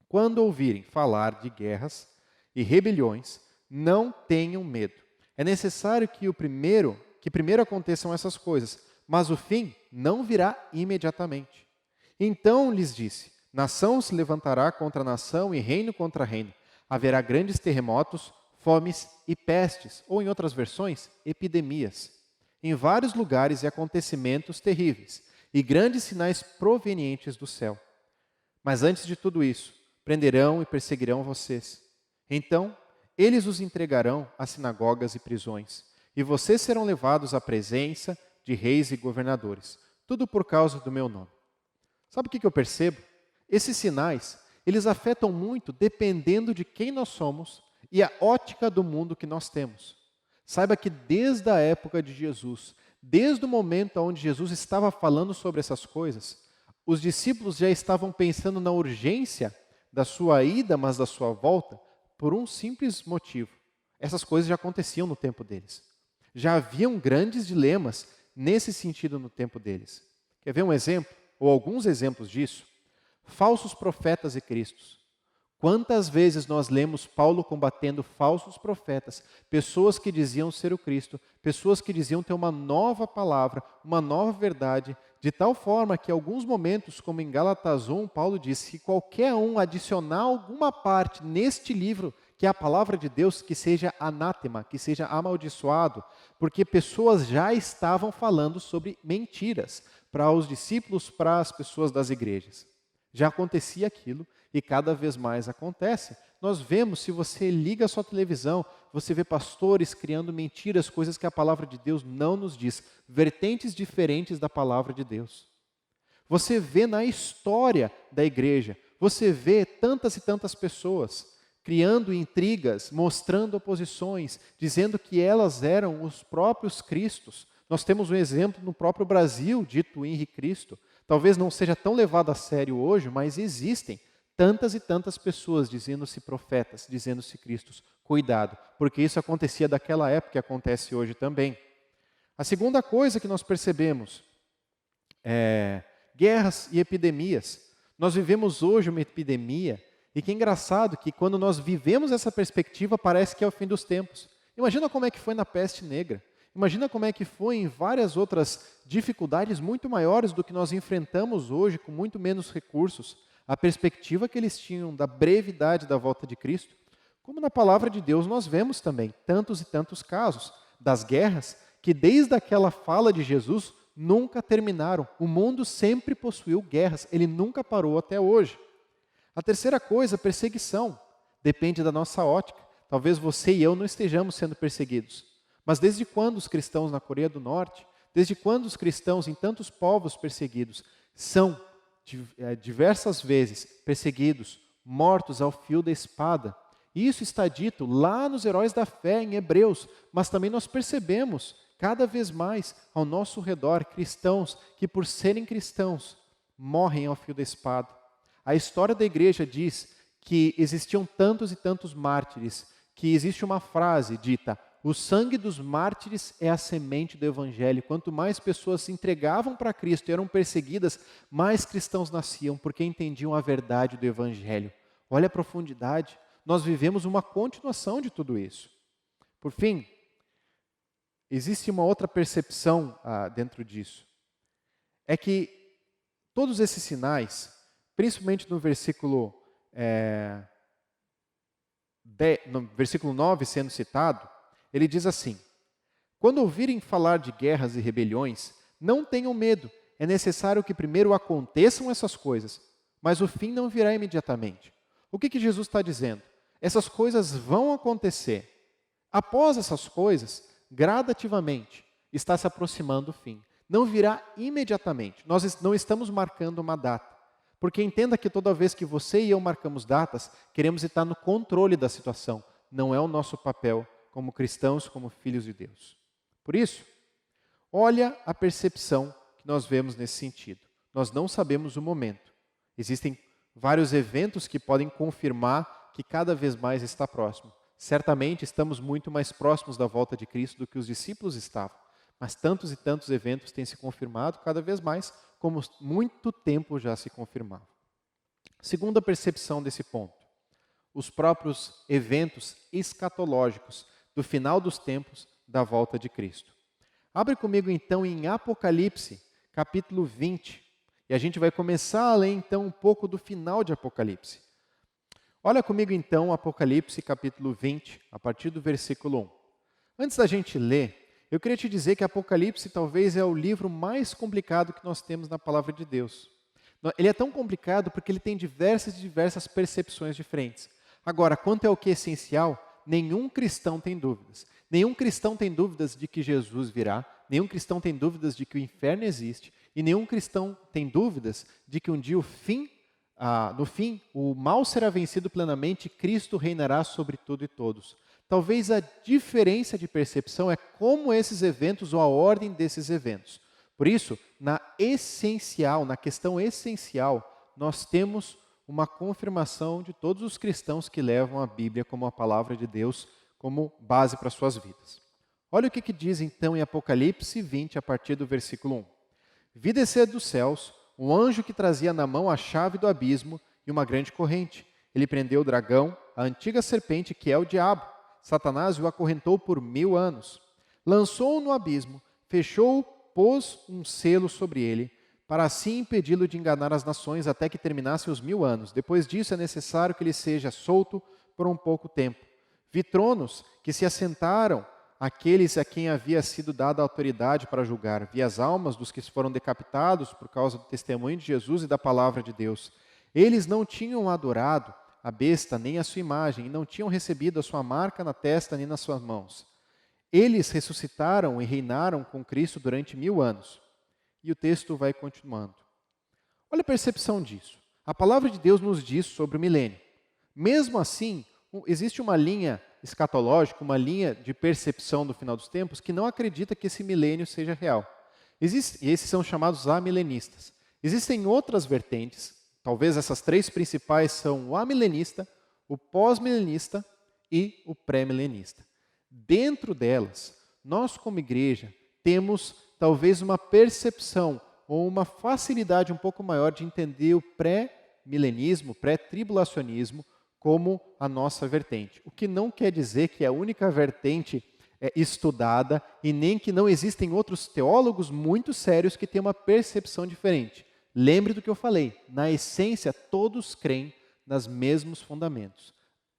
Quando ouvirem falar de guerras e rebeliões, não tenham medo. É necessário que primeiro aconteçam essas coisas, mas o fim não virá imediatamente. Então lhes disse: nação se levantará contra nação e reino contra reino. Haverá grandes terremotos, fomes e pestes, ou em outras versões, epidemias, em vários lugares e acontecimentos terríveis, e grandes sinais provenientes do céu. Mas antes de tudo isso, prenderão e perseguirão vocês. Então, eles os entregarão às sinagogas e prisões, e vocês serão levados à presença de reis e governadores, tudo por causa do meu nome. Sabe o que eu percebo? Esses sinais, eles afetam muito dependendo de quem nós somos e a ótica do mundo que nós temos. Saiba que desde a época de Jesus, desde o momento onde Jesus estava falando sobre essas coisas, os discípulos já estavam pensando na urgência da sua ida, mas da sua volta, por um simples motivo. Essas coisas já aconteciam no tempo deles. Já haviam grandes dilemas nesse sentido no tempo deles. Quer ver um exemplo? Ou alguns exemplos disso? Falsos profetas e cristos. Quantas vezes nós lemos Paulo combatendo falsos profetas, pessoas que diziam ser o Cristo, pessoas que diziam ter uma nova palavra, uma nova verdade, de tal forma que em alguns momentos, como em Gálatas 1, Paulo disse que qualquer um adicionar alguma parte neste livro, que é a palavra de Deus, que seja anátema, que seja amaldiçoado, porque pessoas já estavam falando sobre mentiras para os discípulos, para as pessoas das igrejas. Já acontecia aquilo e cada vez mais acontece. Nós vemos, se você liga a sua televisão, você vê pastores criando mentiras, coisas que a palavra de Deus não nos diz, vertentes diferentes da palavra de Deus. Você vê na história da igreja, você vê tantas e tantas pessoas criando intrigas, mostrando oposições, dizendo que elas eram os próprios Cristos. Nós temos um exemplo no próprio Brasil, dito Henri Cristo. Talvez não seja tão levado a sério hoje, mas existem tantas e tantas pessoas dizendo-se profetas, dizendo-se Cristos. Cuidado, porque isso acontecia daquela época e acontece hoje também. A segunda coisa que nós percebemos é guerras e epidemias. Nós vivemos hoje uma epidemia e que é engraçado que quando nós vivemos essa perspectiva parece que é o fim dos tempos. Imagina como é que foi na peste negra. Imagina como é que foi em várias outras dificuldades muito maiores do que nós enfrentamos hoje, com muito menos recursos. A perspectiva que eles tinham da brevidade da volta de Cristo, como na palavra de Deus nós vemos também tantos e tantos casos das guerras que desde aquela fala de Jesus nunca terminaram. O mundo sempre possuiu guerras, ele nunca parou até hoje. A terceira coisa, perseguição, depende da nossa ótica. Talvez você e eu não estejamos sendo perseguidos. Mas desde quando os cristãos na Coreia do Norte, desde quando os cristãos em tantos povos perseguidos são diversas vezes perseguidos, mortos ao fio da espada? Isso está dito lá nos Heróis da Fé, em Hebreus, mas também nós percebemos cada vez mais ao nosso redor cristãos que por serem cristãos morrem ao fio da espada. A história da igreja diz que existiam tantos e tantos mártires, que existe uma frase dita: o sangue dos mártires é a semente do evangelho. Quanto mais pessoas se entregavam para Cristo e eram perseguidas, mais cristãos nasciam, porque entendiam a verdade do evangelho. Olha a profundidade. Nós vivemos uma continuação de tudo isso. Por fim, existe uma outra percepção dentro disso. É que todos esses sinais, principalmente no versículo 9 sendo citado, ele diz assim: quando ouvirem falar de guerras e rebeliões, não tenham medo. É necessário que primeiro aconteçam essas coisas, mas o fim não virá imediatamente. O que Jesus está dizendo? Essas coisas vão acontecer. Após essas coisas, gradativamente, está se aproximando o fim. Não virá imediatamente. Nós não estamos marcando uma data. Porque entenda que toda vez que você e eu marcamos datas, queremos estar no controle da situação. Não é o nosso papel como cristãos, como filhos de Deus. Por isso, olha a percepção que nós vemos nesse sentido. Nós não sabemos o momento. Existem vários eventos que podem confirmar que cada vez mais está próximo. Certamente estamos muito mais próximos da volta de Cristo do que os discípulos estavam. Mas tantos e tantos eventos têm se confirmado cada vez mais, como muito tempo já se confirmava. Segunda percepção desse ponto: os próprios eventos escatológicos do final dos tempos da volta de Cristo. Abre comigo então em Apocalipse, capítulo 20, e a gente vai começar a ler então um pouco do final de Apocalipse. Olha comigo então Apocalipse, capítulo 20, a partir do versículo 1. Antes da gente ler, eu queria te dizer que Apocalipse talvez é o livro mais complicado que nós temos na palavra de Deus. Ele é tão complicado porque ele tem diversas percepções diferentes. Agora, quanto ao que é essencial, nenhum cristão tem dúvidas. Nenhum cristão tem dúvidas de que Jesus virá, nenhum cristão tem dúvidas de que o inferno existe, e nenhum cristão tem dúvidas de que um dia no fim, o mal será vencido plenamente e Cristo reinará sobre tudo e todos. Talvez a diferença de percepção é como esses eventos ou a ordem desses eventos. Por isso, na questão essencial, nós temos uma confirmação de todos os cristãos que levam a Bíblia como a palavra de Deus como base para suas vidas. Olha o que diz então em Apocalipse 20, a partir do versículo 1. Vi descer dos céus um anjo que trazia na mão a chave do abismo e uma grande corrente. Ele prendeu o dragão, a antiga serpente que é o diabo. Satanás o acorrentou por 1000 anos. Lançou-o no abismo, fechou-o, pôs um selo sobre ele, para assim impedi-lo de enganar as nações até que terminassem os 1000 anos. Depois disso é necessário que ele seja solto por um pouco tempo. Vi tronos que se assentaram aqueles a quem havia sido dada a autoridade para julgar. Vi as almas dos que foram decapitados por causa do testemunho de Jesus e da palavra de Deus. Eles não tinham adorado a besta nem a sua imagem, e não tinham recebido a sua marca na testa nem nas suas mãos. Eles ressuscitaram e reinaram com Cristo durante 1000 anos. E o texto vai continuando. Olha a percepção disso. A palavra de Deus nos diz sobre o milênio. Mesmo assim, existe uma linha escatológica, uma linha de percepção do final dos tempos que não acredita que esse milênio seja real. E esses são chamados amilenistas. Existem outras vertentes. Talvez essas 3 principais são o amilenista, o pós-milenista e o pré-milenista. Dentro delas, nós como igreja temos talvez uma percepção ou uma facilidade um pouco maior de entender o pré-milenismo, pré-tribulacionismo como a nossa vertente. O que não quer dizer que é a única vertente estudada e nem que não existem outros teólogos muito sérios que têm uma percepção diferente. Lembre do que eu falei, na essência todos creem nos mesmos fundamentos.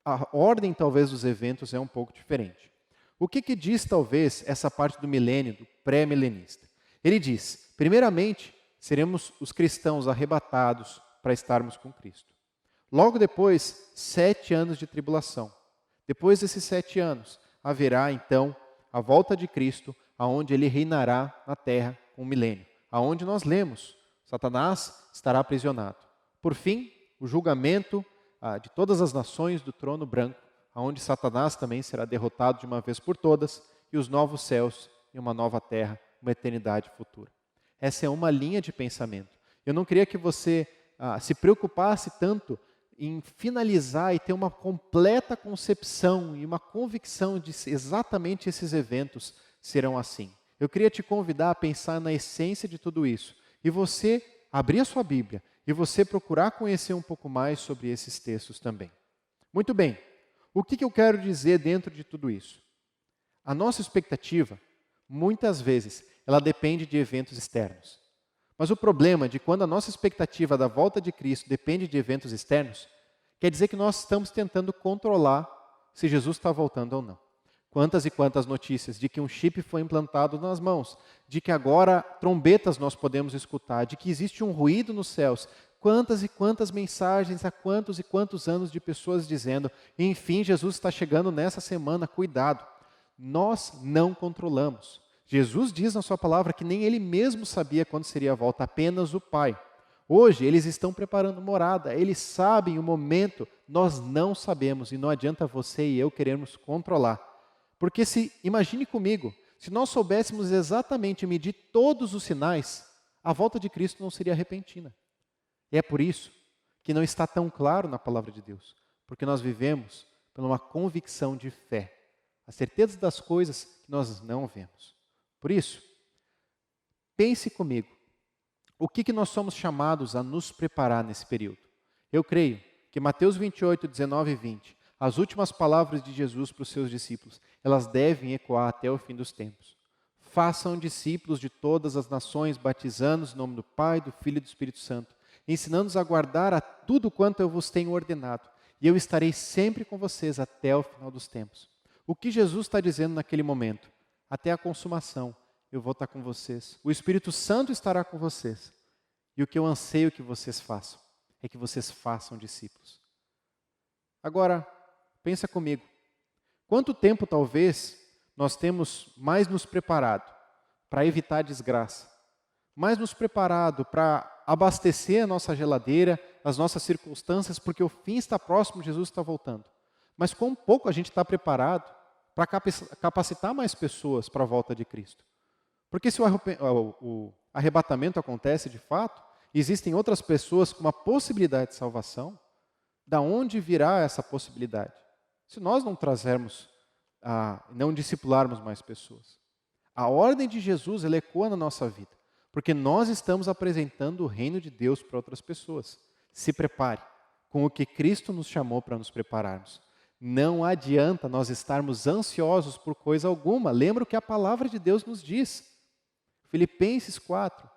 A ordem talvez dos eventos é um pouco diferente. O que diz talvez essa parte do milênio, do pré-milenista? Ele diz, primeiramente, seremos os cristãos arrebatados para estarmos com Cristo. Logo depois, 7 anos de tribulação. Depois desses 7 anos, haverá então a volta de Cristo, aonde ele reinará na terra com o milênio. Aonde nós lemos, Satanás estará aprisionado. Por fim, o julgamento de todas as nações do trono branco, aonde Satanás também será derrotado de uma vez por todas, e os novos céus e uma nova terra, uma eternidade futura. Essa é uma linha de pensamento. Eu não queria que você se preocupasse tanto em finalizar e ter uma completa concepção e uma convicção de se exatamente esses eventos serão assim. Eu queria te convidar a pensar na essência de tudo isso e você abrir a sua Bíblia e você procurar conhecer um pouco mais sobre esses textos também. Muito bem, o que eu quero dizer dentro de tudo isso? A nossa expectativa, muitas vezes, ela depende de eventos externos. Mas o problema de quando a nossa expectativa da volta de Cristo depende de eventos externos, quer dizer que nós estamos tentando controlar se Jesus está voltando ou não. Quantas e quantas notícias de que um chip foi implantado nas mãos, de que agora trombetas nós podemos escutar, de que existe um ruído nos céus. Quantas e quantas mensagens há quantos e quantos anos de pessoas dizendo, enfim, Jesus está chegando nessa semana, cuidado. Nós não controlamos. Jesus diz na sua palavra que nem ele mesmo sabia quando seria a volta, apenas o Pai. Hoje eles estão preparando morada, eles sabem o momento, nós não sabemos e não adianta você e eu querermos controlar. Porque imagine comigo, se nós soubéssemos exatamente medir todos os sinais, a volta de Cristo não seria repentina. E é por isso que não está tão claro na palavra de Deus, porque nós vivemos por uma convicção de fé, a certeza das coisas que nós não vemos. Por isso, pense comigo, o que nós somos chamados a nos preparar nesse período? Eu creio que Mateus 28, 19 e 20, as últimas palavras de Jesus para os seus discípulos, elas devem ecoar até o fim dos tempos. Façam discípulos de todas as nações, batizando-os em nome do Pai, do Filho e do Espírito Santo, ensinando-os a guardar a tudo quanto eu vos tenho ordenado, e eu estarei sempre com vocês até o final dos tempos. O que Jesus está dizendo naquele momento? Até a consumação, eu vou estar com vocês. O Espírito Santo estará com vocês. E o que eu anseio que vocês façam, é que vocês façam discípulos. Agora, pensa comigo. Quanto tempo talvez nós temos mais nos preparado para evitar desgraça? Mais nos preparado para abastecer a nossa geladeira, as nossas circunstâncias, porque o fim está próximo, Jesus está voltando. Mas quão pouco a gente está preparado para capacitar mais pessoas para a volta de Cristo. Porque se o arrebatamento acontece de fato, existem outras pessoas com uma possibilidade de salvação, da onde virá essa possibilidade? Se nós não trazermos, não discipularmos mais pessoas. A ordem de Jesus, ela ecoa na nossa vida, porque nós estamos apresentando o reino de Deus para outras pessoas. Se prepare com o que Cristo nos chamou para nos prepararmos. Não adianta nós estarmos ansiosos por coisa alguma. Lembra o que a palavra de Deus nos diz. Filipenses 4.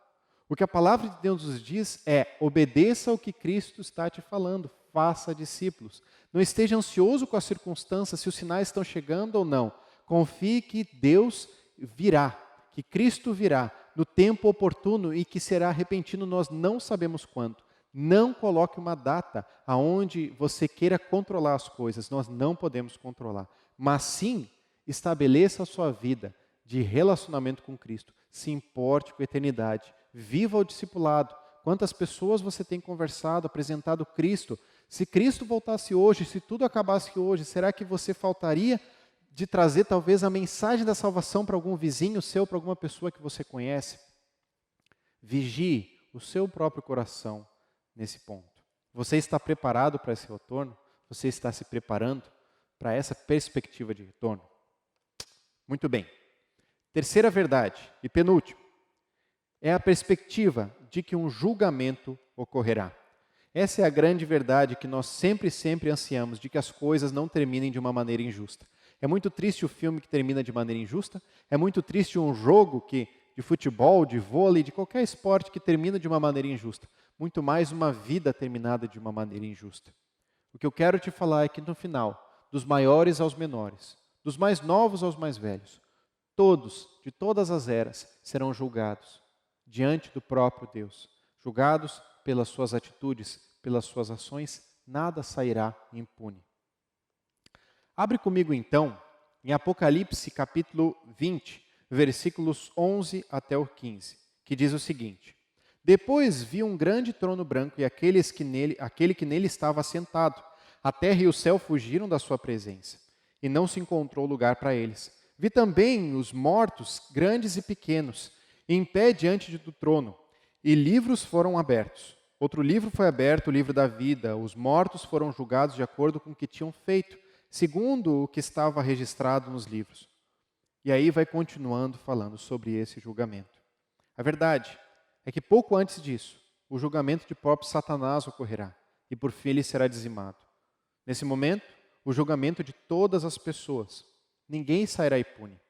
O que a palavra de Deus nos diz é: obedeça ao que Cristo está te falando, faça discípulos. Não esteja ansioso com as circunstâncias, se os sinais estão chegando ou não. Confie que Deus virá, que Cristo virá no tempo oportuno e que será repentino, nós não sabemos quando. Não coloque uma data aonde você queira controlar as coisas, nós não podemos controlar. Mas sim, estabeleça a sua vida de relacionamento com Cristo. Se importe com a eternidade. Viva o discipulado. Quantas pessoas você tem conversado, apresentado Cristo? Se Cristo voltasse hoje, se tudo acabasse hoje, será que você faltaria de trazer talvez a mensagem da salvação para algum vizinho seu, para alguma pessoa que você conhece? Vigie o seu próprio coração nesse ponto. Você está preparado para esse retorno? Você está se preparando para essa perspectiva de retorno? Muito bem. Terceira verdade e penúltima é a perspectiva de que um julgamento ocorrerá. Essa é a grande verdade que nós sempre ansiamos, de que as coisas não terminem de uma maneira injusta. É muito triste o filme que termina de maneira injusta, é muito triste um jogo de futebol, de vôlei, de qualquer esporte que termina de uma maneira injusta. Muito mais uma vida terminada de uma maneira injusta. O que eu quero te falar é que no final, dos maiores aos menores, dos mais novos aos mais velhos, todos, de todas as eras, serão julgados diante do próprio Deus. Julgados pelas suas atitudes, pelas suas ações, nada sairá impune. Abre comigo então, em Apocalipse capítulo 20, versículos 11 até o 15, que diz o seguinte: Depois vi um grande trono branco e aquele que nele estava assentado. A terra e o céu fugiram da sua presença, e não se encontrou lugar para eles. Vi também os mortos, grandes e pequenos, em pé diante do trono, e livros foram abertos. Outro livro foi aberto, o livro da vida. Os mortos foram julgados de acordo com o que tinham feito, segundo o que estava registrado nos livros. E aí vai continuando falando sobre esse julgamento. A verdade é que pouco antes disso, o julgamento de próprio Satanás ocorrerá, e por fim ele será dizimado. Nesse momento, o julgamento de todas as pessoas. Ninguém sairá impune.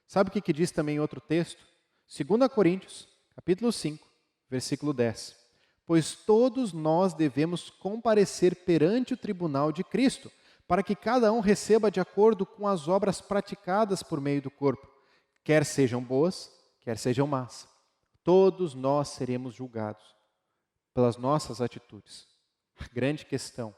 Sabe o que diz também em outro texto? 2 Coríntios, capítulo 5, versículo 10. Pois todos nós devemos comparecer perante o tribunal de Cristo, para que cada um receba de acordo com as obras praticadas por meio do corpo, quer sejam boas, quer sejam más. Todos nós seremos julgados pelas nossas atitudes. A grande questão,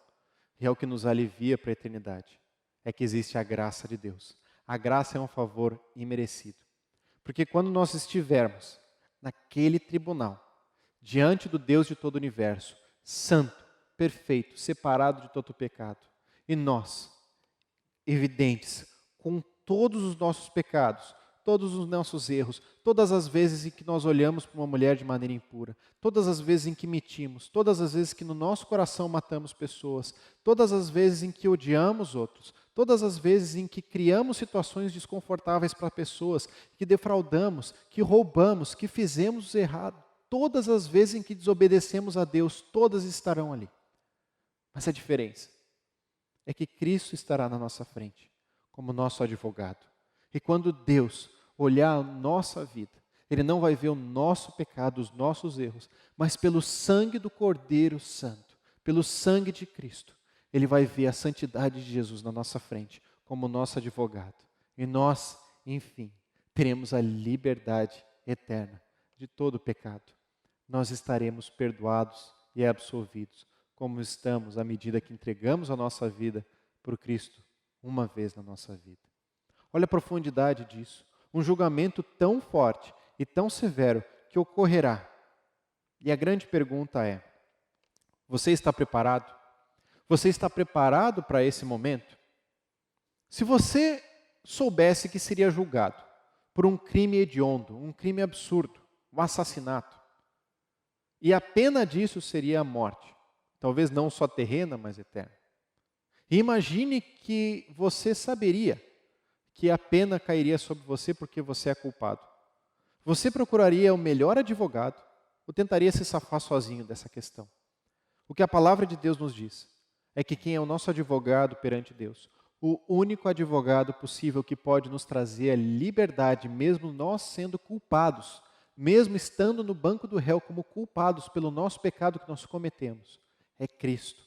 e é o que nos alivia para a eternidade, é que existe a graça de Deus. A graça é um favor imerecido. Porque quando nós estivermos naquele tribunal, diante do Deus de todo o universo, santo, perfeito, separado de todo o pecado, e nós, evidentes, com todos os nossos pecados, todos os nossos erros, todas as vezes em que nós olhamos para uma mulher de maneira impura, todas as vezes em que mentimos, todas as vezes que no nosso coração matamos pessoas, todas as vezes em que odiamos outros, todas as vezes em que criamos situações desconfortáveis para pessoas, que defraudamos, que roubamos, que fizemos errado, todas as vezes em que desobedecemos a Deus, todas estarão ali. Mas a diferença é que Cristo estará na nossa frente, como nosso advogado. E quando Deus olhar a nossa vida, Ele não vai ver o nosso pecado, os nossos erros, mas pelo sangue do Cordeiro Santo, pelo sangue de Cristo, Ele vai ver a santidade de Jesus na nossa frente, como nosso advogado. E nós, enfim, teremos a liberdade eterna de todo o pecado. Nós estaremos perdoados e absolvidos, como estamos à medida que entregamos a nossa vida por Cristo uma vez na nossa vida. Olha a profundidade disso. Um julgamento tão forte e tão severo que ocorrerá. E a grande pergunta é: você está preparado? Você está preparado para esse momento? Se você soubesse que seria julgado por um crime hediondo, um crime absurdo, um assassinato, e a pena disso seria a morte, talvez não só terrena, mas eterna. E imagine que você saberia que a pena cairia sobre você porque você é culpado. Você procuraria o melhor advogado ou tentaria se safar sozinho dessa questão? O que a palavra de Deus nos diz é que quem é o nosso advogado perante Deus, o único advogado possível que pode nos trazer a liberdade, mesmo nós sendo culpados, mesmo estando no banco do réu como culpados pelo nosso pecado que nós cometemos, é Cristo.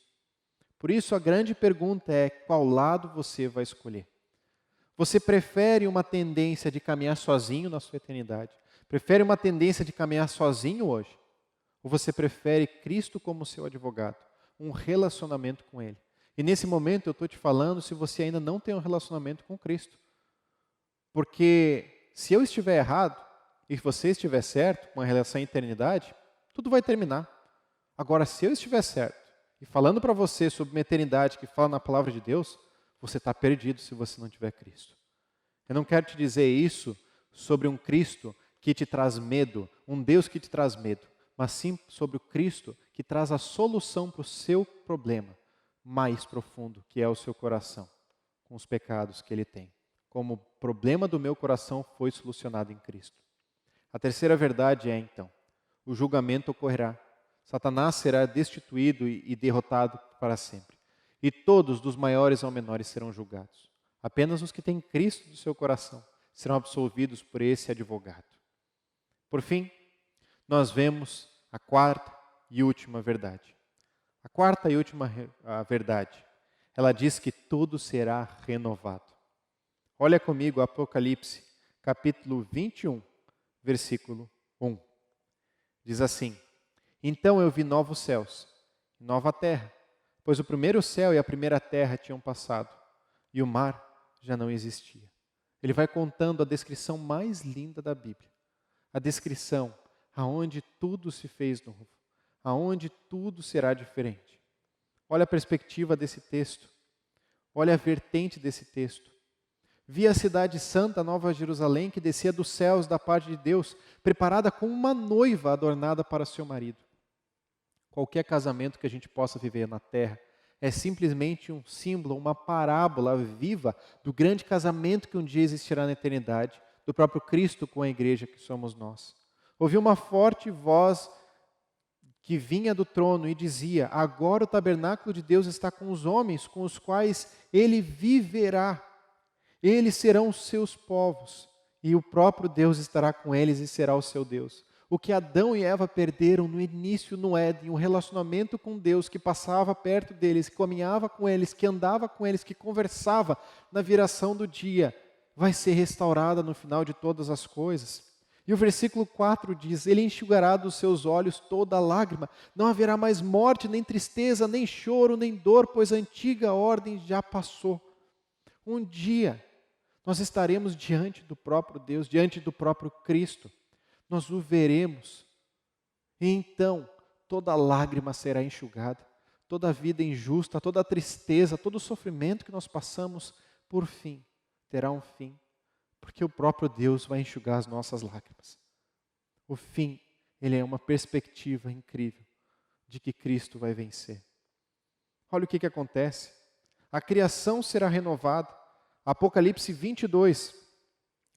Por isso a grande pergunta é: qual lado você vai escolher? Você prefere uma tendência de caminhar sozinho na sua eternidade? Prefere uma tendência de caminhar sozinho hoje? Ou você prefere Cristo como seu advogado? Um relacionamento com Ele? E nesse momento eu estou te falando se você ainda não tem um relacionamento com Cristo. Porque se eu estiver errado e você estiver certo com a relação à eternidade, tudo vai terminar. Agora, se eu estiver certo e falando para você sobre uma eternidade que fala na palavra de Deus, você está perdido se você não tiver Cristo. Eu não quero te dizer isso sobre um Cristo que te traz medo, um Deus que te traz medo, mas sim sobre o Cristo que traz a solução para o seu problema mais profundo, que é o seu coração, com os pecados que ele tem. Como o problema do meu coração foi solucionado em Cristo. A terceira verdade é, então, o julgamento ocorrerá. Satanás será destituído e derrotado para sempre. E todos, dos maiores ao menores, serão julgados. Apenas os que têm Cristo no seu coração serão absolvidos por esse advogado. Por fim, nós vemos a quarta e última verdade. A quarta e última verdade, ela diz que tudo será renovado. Olha comigo Apocalipse, capítulo 21, versículo 1. Diz assim: então eu vi novos céus e nova terra, pois o primeiro céu e a primeira terra tinham passado, e o mar já não existia. Ele vai contando a descrição mais linda da Bíblia. A descrição aonde tudo se fez novo, aonde tudo será diferente. Olha a perspectiva desse texto. Olha a vertente desse texto. Vi a cidade santa, Nova Jerusalém, que descia dos céus da parte de Deus, preparada como uma noiva adornada para seu marido. Qualquer casamento que a gente possa viver na terra é simplesmente um símbolo, uma parábola viva do grande casamento que um dia existirá na eternidade, do próprio Cristo com a igreja que somos nós. Ouvi uma forte voz que vinha do trono e dizia: agora o tabernáculo de Deus está com os homens, com os quais Ele viverá. Eles serão os seus povos, e o próprio Deus estará com eles e será o seu Deus. O que Adão e Eva perderam no início no Éden, um relacionamento com Deus que passava perto deles, que caminhava com eles, que andava com eles, que conversava na viração do dia, vai ser restaurada no final de todas as coisas. E o versículo 4 diz: ele enxugará dos seus olhos toda lágrima, não haverá mais morte, nem tristeza, nem choro, nem dor, pois a antiga ordem já passou. Um dia nós estaremos diante do próprio Deus, diante do próprio Cristo. Nós o veremos. E então toda lágrima será enxugada, toda vida injusta, toda tristeza, todo sofrimento que nós passamos, por fim, terá um fim. Porque o próprio Deus vai enxugar as nossas lágrimas. O fim, ele é uma perspectiva incrível de que Cristo vai vencer. Olha o que acontece. A criação será renovada. Apocalipse 22,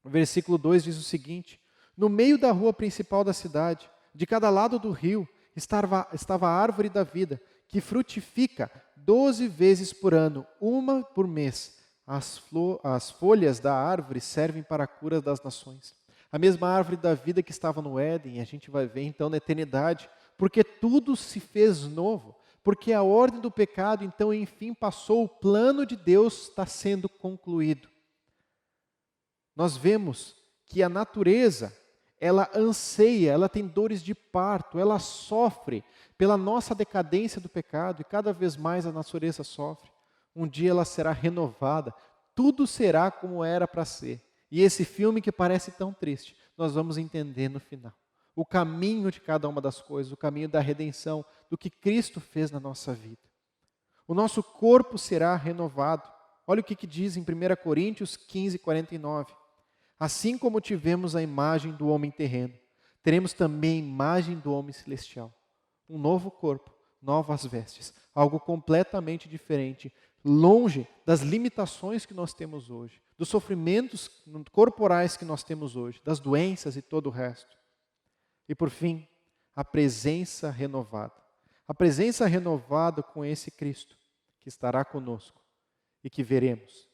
versículo 2 diz o seguinte: no meio da rua principal da cidade, de cada lado do rio, estava a árvore da vida, que frutifica 12 vezes por ano, uma por mês, as folhas da árvore servem para a cura das nações. A mesma árvore da vida que estava no Éden, a gente vai ver então na eternidade, porque tudo se fez novo, porque a ordem do pecado então enfim passou, o plano de Deus está sendo concluído. Nós vemos que a natureza, ela anseia, ela tem dores de parto, ela sofre pela nossa decadência do pecado e cada vez mais a natureza sofre. Um dia ela será renovada, tudo será como era para ser. E esse filme que parece tão triste, nós vamos entender no final. O caminho de cada uma das coisas, o caminho da redenção, do que Cristo fez na nossa vida. O nosso corpo será renovado. Olha o que diz em 1 Coríntios 15, 49. Assim como tivemos a imagem do homem terreno, teremos também a imagem do homem celestial. Um novo corpo, novas vestes, algo completamente diferente, longe das limitações que nós temos hoje, dos sofrimentos corporais que nós temos hoje, das doenças e todo o resto. E por fim, a presença renovada. A presença renovada com esse Cristo que estará conosco e que veremos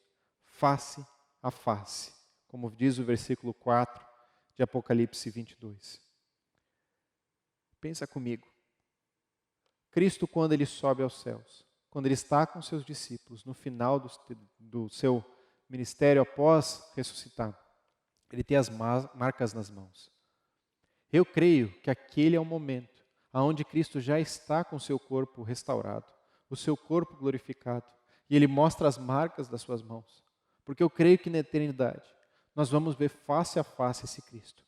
face a face, como diz o versículo 4 de Apocalipse 22. Pensa comigo. Cristo, quando ele sobe aos céus, quando ele está com seus discípulos, no final do seu ministério após ressuscitar, ele tem as marcas nas mãos. Eu creio que aquele é o momento onde Cristo já está com o seu corpo restaurado, o seu corpo glorificado, e ele mostra as marcas das suas mãos. Porque eu creio que na eternidade nós vamos ver face a face esse Cristo.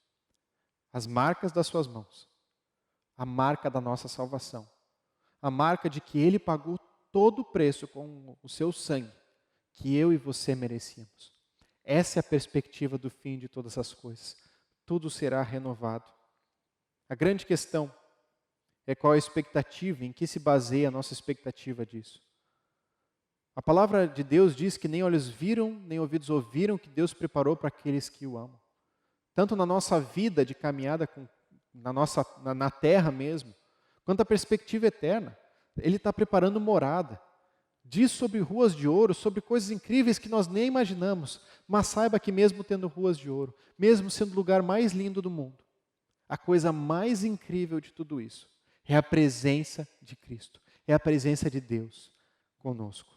As marcas das suas mãos, a marca da nossa salvação, a marca de que ele pagou todo o preço com o seu sangue, que eu e você merecíamos. Essa é a perspectiva do fim de todas as coisas. Tudo será renovado. A grande questão é qual a expectativa, em que se baseia a nossa expectativa disso. A palavra de Deus diz que nem olhos viram, nem ouvidos ouviram que Deus preparou para aqueles que o amam. Tanto na nossa vida de caminhada na terra mesmo, quanto a perspectiva eterna. Ele está preparando morada. Diz sobre ruas de ouro, sobre coisas incríveis que nós nem imaginamos. Mas saiba que mesmo tendo ruas de ouro, mesmo sendo o lugar mais lindo do mundo, a coisa mais incrível de tudo isso é a presença de Cristo. É a presença de Deus conosco.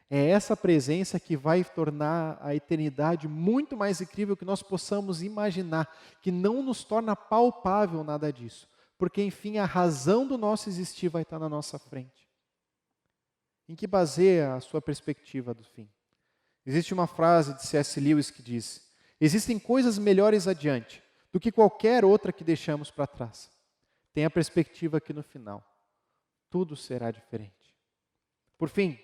É essa presença que vai tornar a eternidade muito mais incrível que nós possamos imaginar, que não nos torna palpável nada disso. Porque, enfim, a razão do nosso existir vai estar na nossa frente. Em que baseia a sua perspectiva do fim? Existe uma frase de C.S. Lewis que diz: existem coisas melhores adiante do que qualquer outra que deixamos para trás. Tem a perspectiva que no final tudo será diferente. Por fim,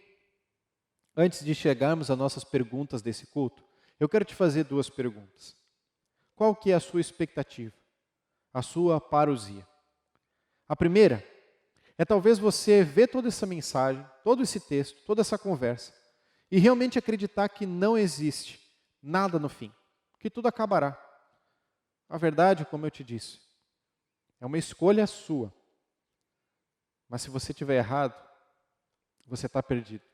antes de chegarmos às nossas perguntas desse culto, eu quero te fazer 2 perguntas. Qual que é a sua expectativa? A sua parousia? A primeira é talvez você ver toda essa mensagem, todo esse texto, toda essa conversa e realmente acreditar que não existe nada no fim, que tudo acabará. A verdade, como eu te disse, é uma escolha sua. Mas se você estiver errado, você está perdido.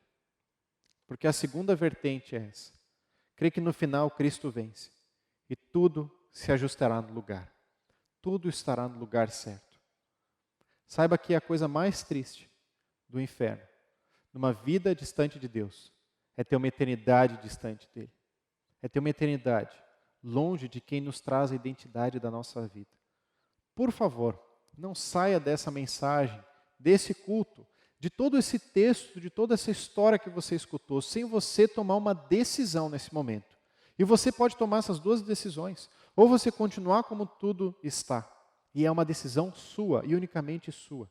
Porque a segunda vertente é essa. Crê que no final Cristo vence e tudo se ajustará no lugar. Tudo estará no lugar certo. Saiba que a coisa mais triste do inferno, numa vida distante de Deus, é ter uma eternidade distante dele. É ter uma eternidade longe de quem nos traz a identidade da nossa vida. Por favor, não saia dessa mensagem, desse culto, de todo esse texto, de toda essa história que você escutou, sem você tomar uma decisão nesse momento. E você pode tomar essas 2 decisões. Ou você continuar como tudo está, e é uma decisão sua, e unicamente sua.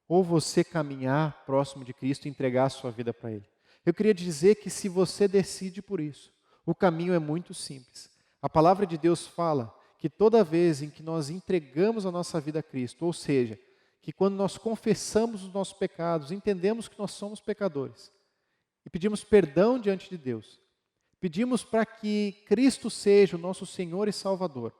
Ou você caminhar próximo de Cristo e entregar a sua vida para Ele. Eu queria dizer que se você decide por isso, o caminho é muito simples. A palavra de Deus fala que toda vez em que nós entregamos a nossa vida a Cristo, ou seja, que quando nós confessamos os nossos pecados, entendemos que nós somos pecadores e pedimos perdão diante de Deus, pedimos para que Cristo seja o nosso Senhor e Salvador,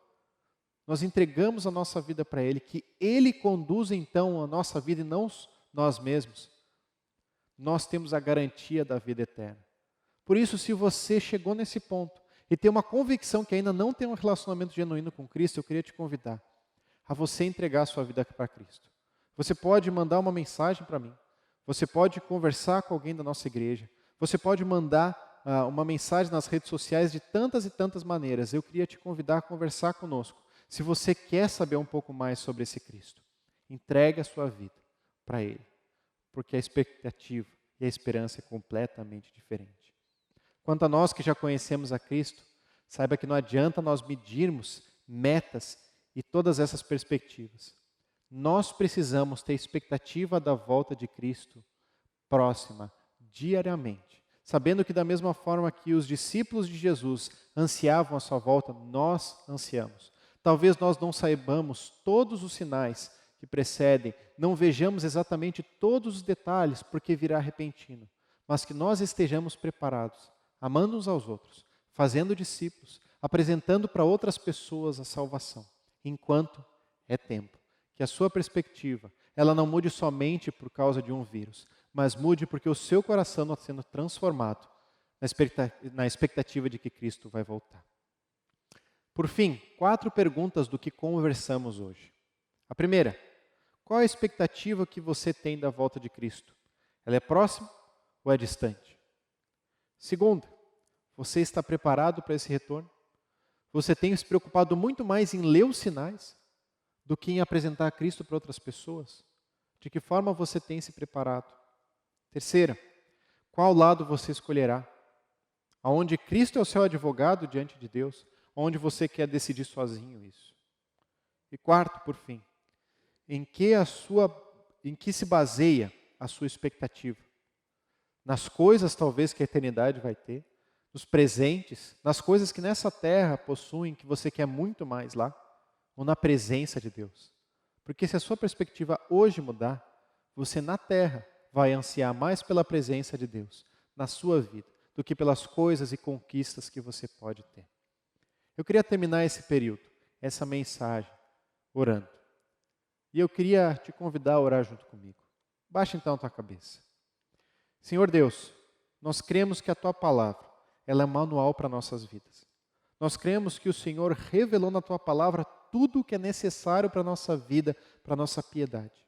nós entregamos a nossa vida para Ele, que Ele conduza então a nossa vida e não nós mesmos. nós temos a garantia da vida eterna. Por isso, se você chegou nesse ponto e tem uma convicção que ainda não tem um relacionamento genuíno com Cristo, eu queria te convidar a você entregar a sua vida para Cristo. Você pode mandar uma mensagem para mim, você pode conversar com alguém da nossa igreja, você pode mandar uma mensagem nas redes sociais de tantas e tantas maneiras. Eu queria te convidar a conversar conosco. Se você quer saber um pouco mais sobre esse Cristo, entregue a sua vida para Ele, porque a expectativa e a esperança é completamente diferente. Quanto a nós que já conhecemos a Cristo, saiba que não adianta nós medirmos metas e todas essas perspectivas. Nós precisamos ter expectativa da volta de Cristo próxima, diariamente. Sabendo que da mesma forma que os discípulos de Jesus ansiavam a sua volta, nós ansiamos. Talvez nós não saibamos todos os sinais que precedem, não vejamos exatamente todos os detalhes, porque virá repentino, mas que nós estejamos preparados, amando uns aos outros, fazendo discípulos, apresentando para outras pessoas a salvação, enquanto é tempo. Que a sua perspectiva, ela não mude somente por causa de um vírus, mas mude porque o seu coração está sendo transformado na expectativa de que Cristo vai voltar. Por fim, 4 perguntas do que conversamos hoje. A primeira, qual a expectativa que você tem da volta de Cristo? Ela é próxima ou é distante? Segunda, você está preparado para esse retorno? Você tem se preocupado muito mais em ler os sinais do que em apresentar Cristo para outras pessoas? De que forma você tem se preparado? Terceira, qual lado você escolherá? Aonde Cristo é o seu advogado diante de Deus, onde você quer decidir sozinho isso? E quarto, por fim, em que se baseia a sua expectativa? Nas coisas talvez que a eternidade vai ter, nos presentes, nas coisas que nessa terra possuem, que você quer muito mais lá, ou na presença de Deus? Porque se a sua perspectiva hoje mudar, você na terra vai ansiar mais pela presença de Deus na sua vida, do que pelas coisas e conquistas que você pode ter. Eu queria terminar esse período, essa mensagem, orando. E eu queria te convidar a orar junto comigo. Baixa então a tua cabeça. Senhor Deus, nós cremos que a tua palavra, ela é manual para nossas vidas. Nós cremos que o Senhor revelou na tua palavra tudo o que é necessário para a nossa vida, para a nossa piedade.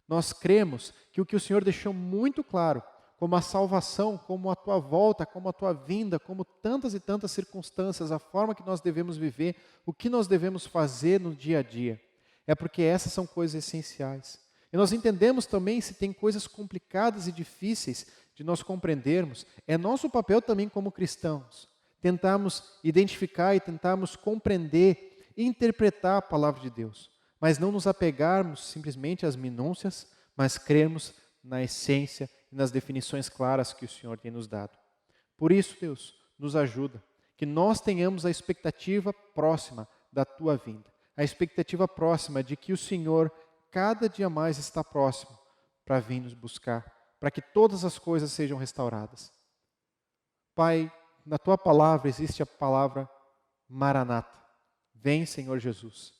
Nós cremos que o que o Senhor deixou muito claro, como a salvação, como a tua volta, como a tua vinda, como tantas e tantas circunstâncias, a forma que nós devemos viver, o que nós devemos fazer no dia a dia, é porque essas são coisas essenciais. E nós entendemos também, se tem coisas complicadas e difíceis de nós compreendermos, é nosso papel também como cristãos, tentarmos identificar e tentarmos compreender e interpretar a palavra de Deus, mas não nos apegarmos simplesmente às minúcias, mas crermos na essência e nas definições claras que o Senhor tem nos dado. Por isso, Deus, nos ajuda, que nós tenhamos a expectativa próxima da tua vinda, a expectativa próxima de que o Senhor cada dia mais está próximo para vir nos buscar, para que todas as coisas sejam restauradas. Pai, na tua palavra existe a palavra Maranata. Vem, Senhor Jesus.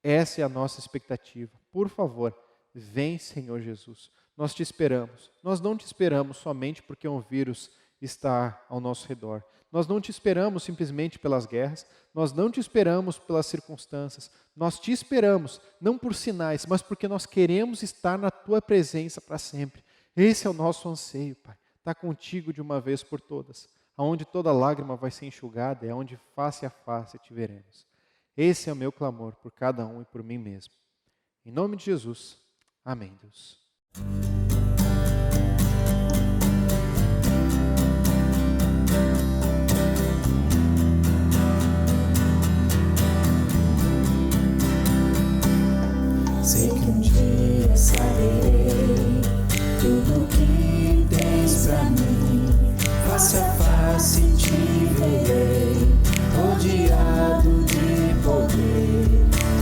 Essa é a nossa expectativa. Por favor, vem, Senhor Jesus. Nós te esperamos. Nós não te esperamos somente porque um vírus está ao nosso redor. Nós não te esperamos simplesmente pelas guerras. Nós não te esperamos pelas circunstâncias. Nós te esperamos, não por sinais, mas porque nós queremos estar na tua presença para sempre. Esse é o nosso anseio, Pai. Estar contigo de uma vez por todas. Aonde toda lágrima vai ser enxugada, é onde face a face te veremos. Esse é o meu clamor por cada um e por mim mesmo. Em nome de Jesus. Amém, Deus. Sei que um dia saberei tudo que tens pra mim. Face a face te verei, rodeado de poder.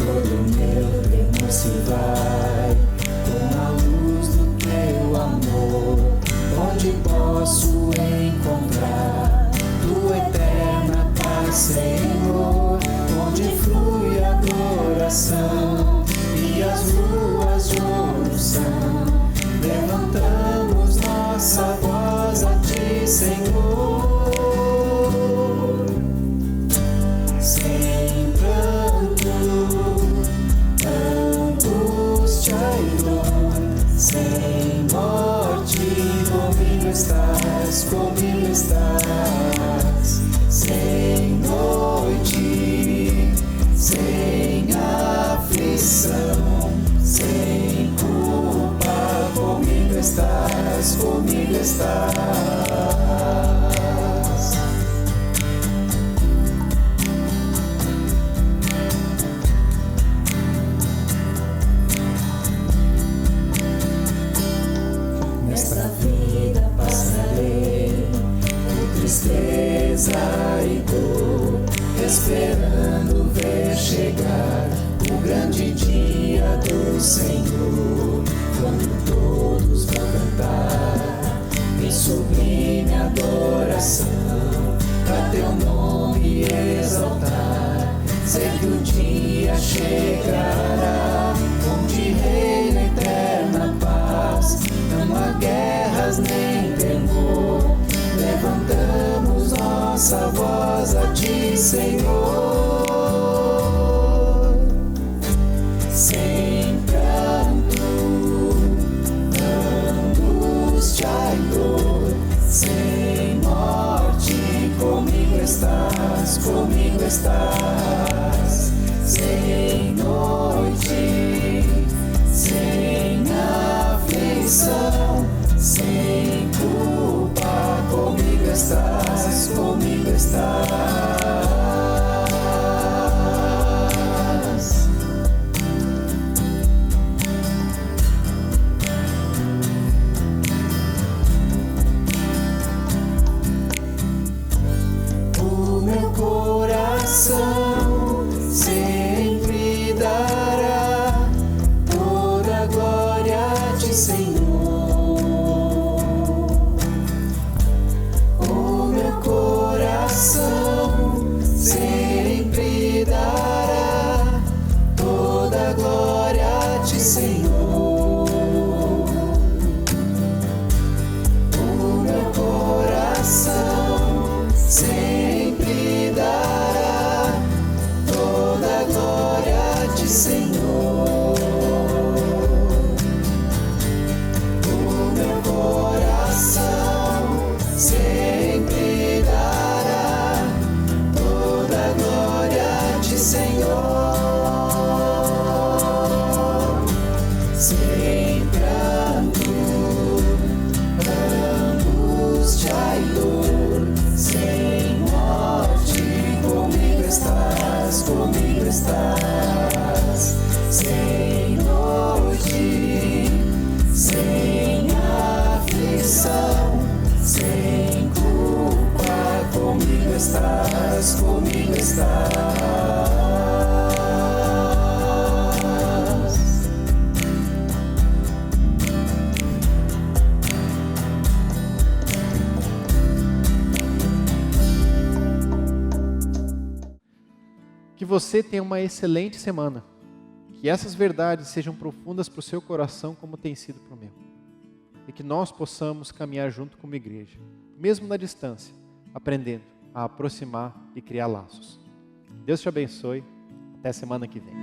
Todo meu temor se vai com a luz do teu amor. Onde posso encontrar tua eterna paz, Senhor? Onde flui a adoração e as ruas de ouro são. sem aflição, sem culpa. Comigo estás, comigo estás. Nesta vida passarei por tristeza e dor, esperando ver chegar o grande dia do Senhor, quando todos vão cantar em sublime adoração, pra teu nome exaltar. Sei que o dia chegará, onde reina eterna paz, não há guerras nem temor. Levantamos nossa voz a ti, Senhor, sem pranto, angústia e dor, sem morte. Comigo estás, comigo estás. Sem noite, sem aflição, sem culpa. Comigo estás, comigo estás. O meu coração sempre dará toda a glória a ti, Senhor. O meu coração sempre dará toda a glória a ti, Senhor. O meu coração sempre dará toda a glória a ti, Senhor. O meu coração sempre dará toda a glória a ti, Senhor. Sem pranto, angústia e dor, sem morte. Comigo estás, comigo estás. Sem noite, sem aflição, sem culpa. Comigo estás, comigo estás. Que você tenha uma excelente semana. Que essas verdades sejam profundas para o seu coração como tem sido para o meu. E que nós possamos caminhar junto como igreja, mesmo na distância, aprendendo a aproximar e criar laços. Deus te abençoe. Até semana que vem.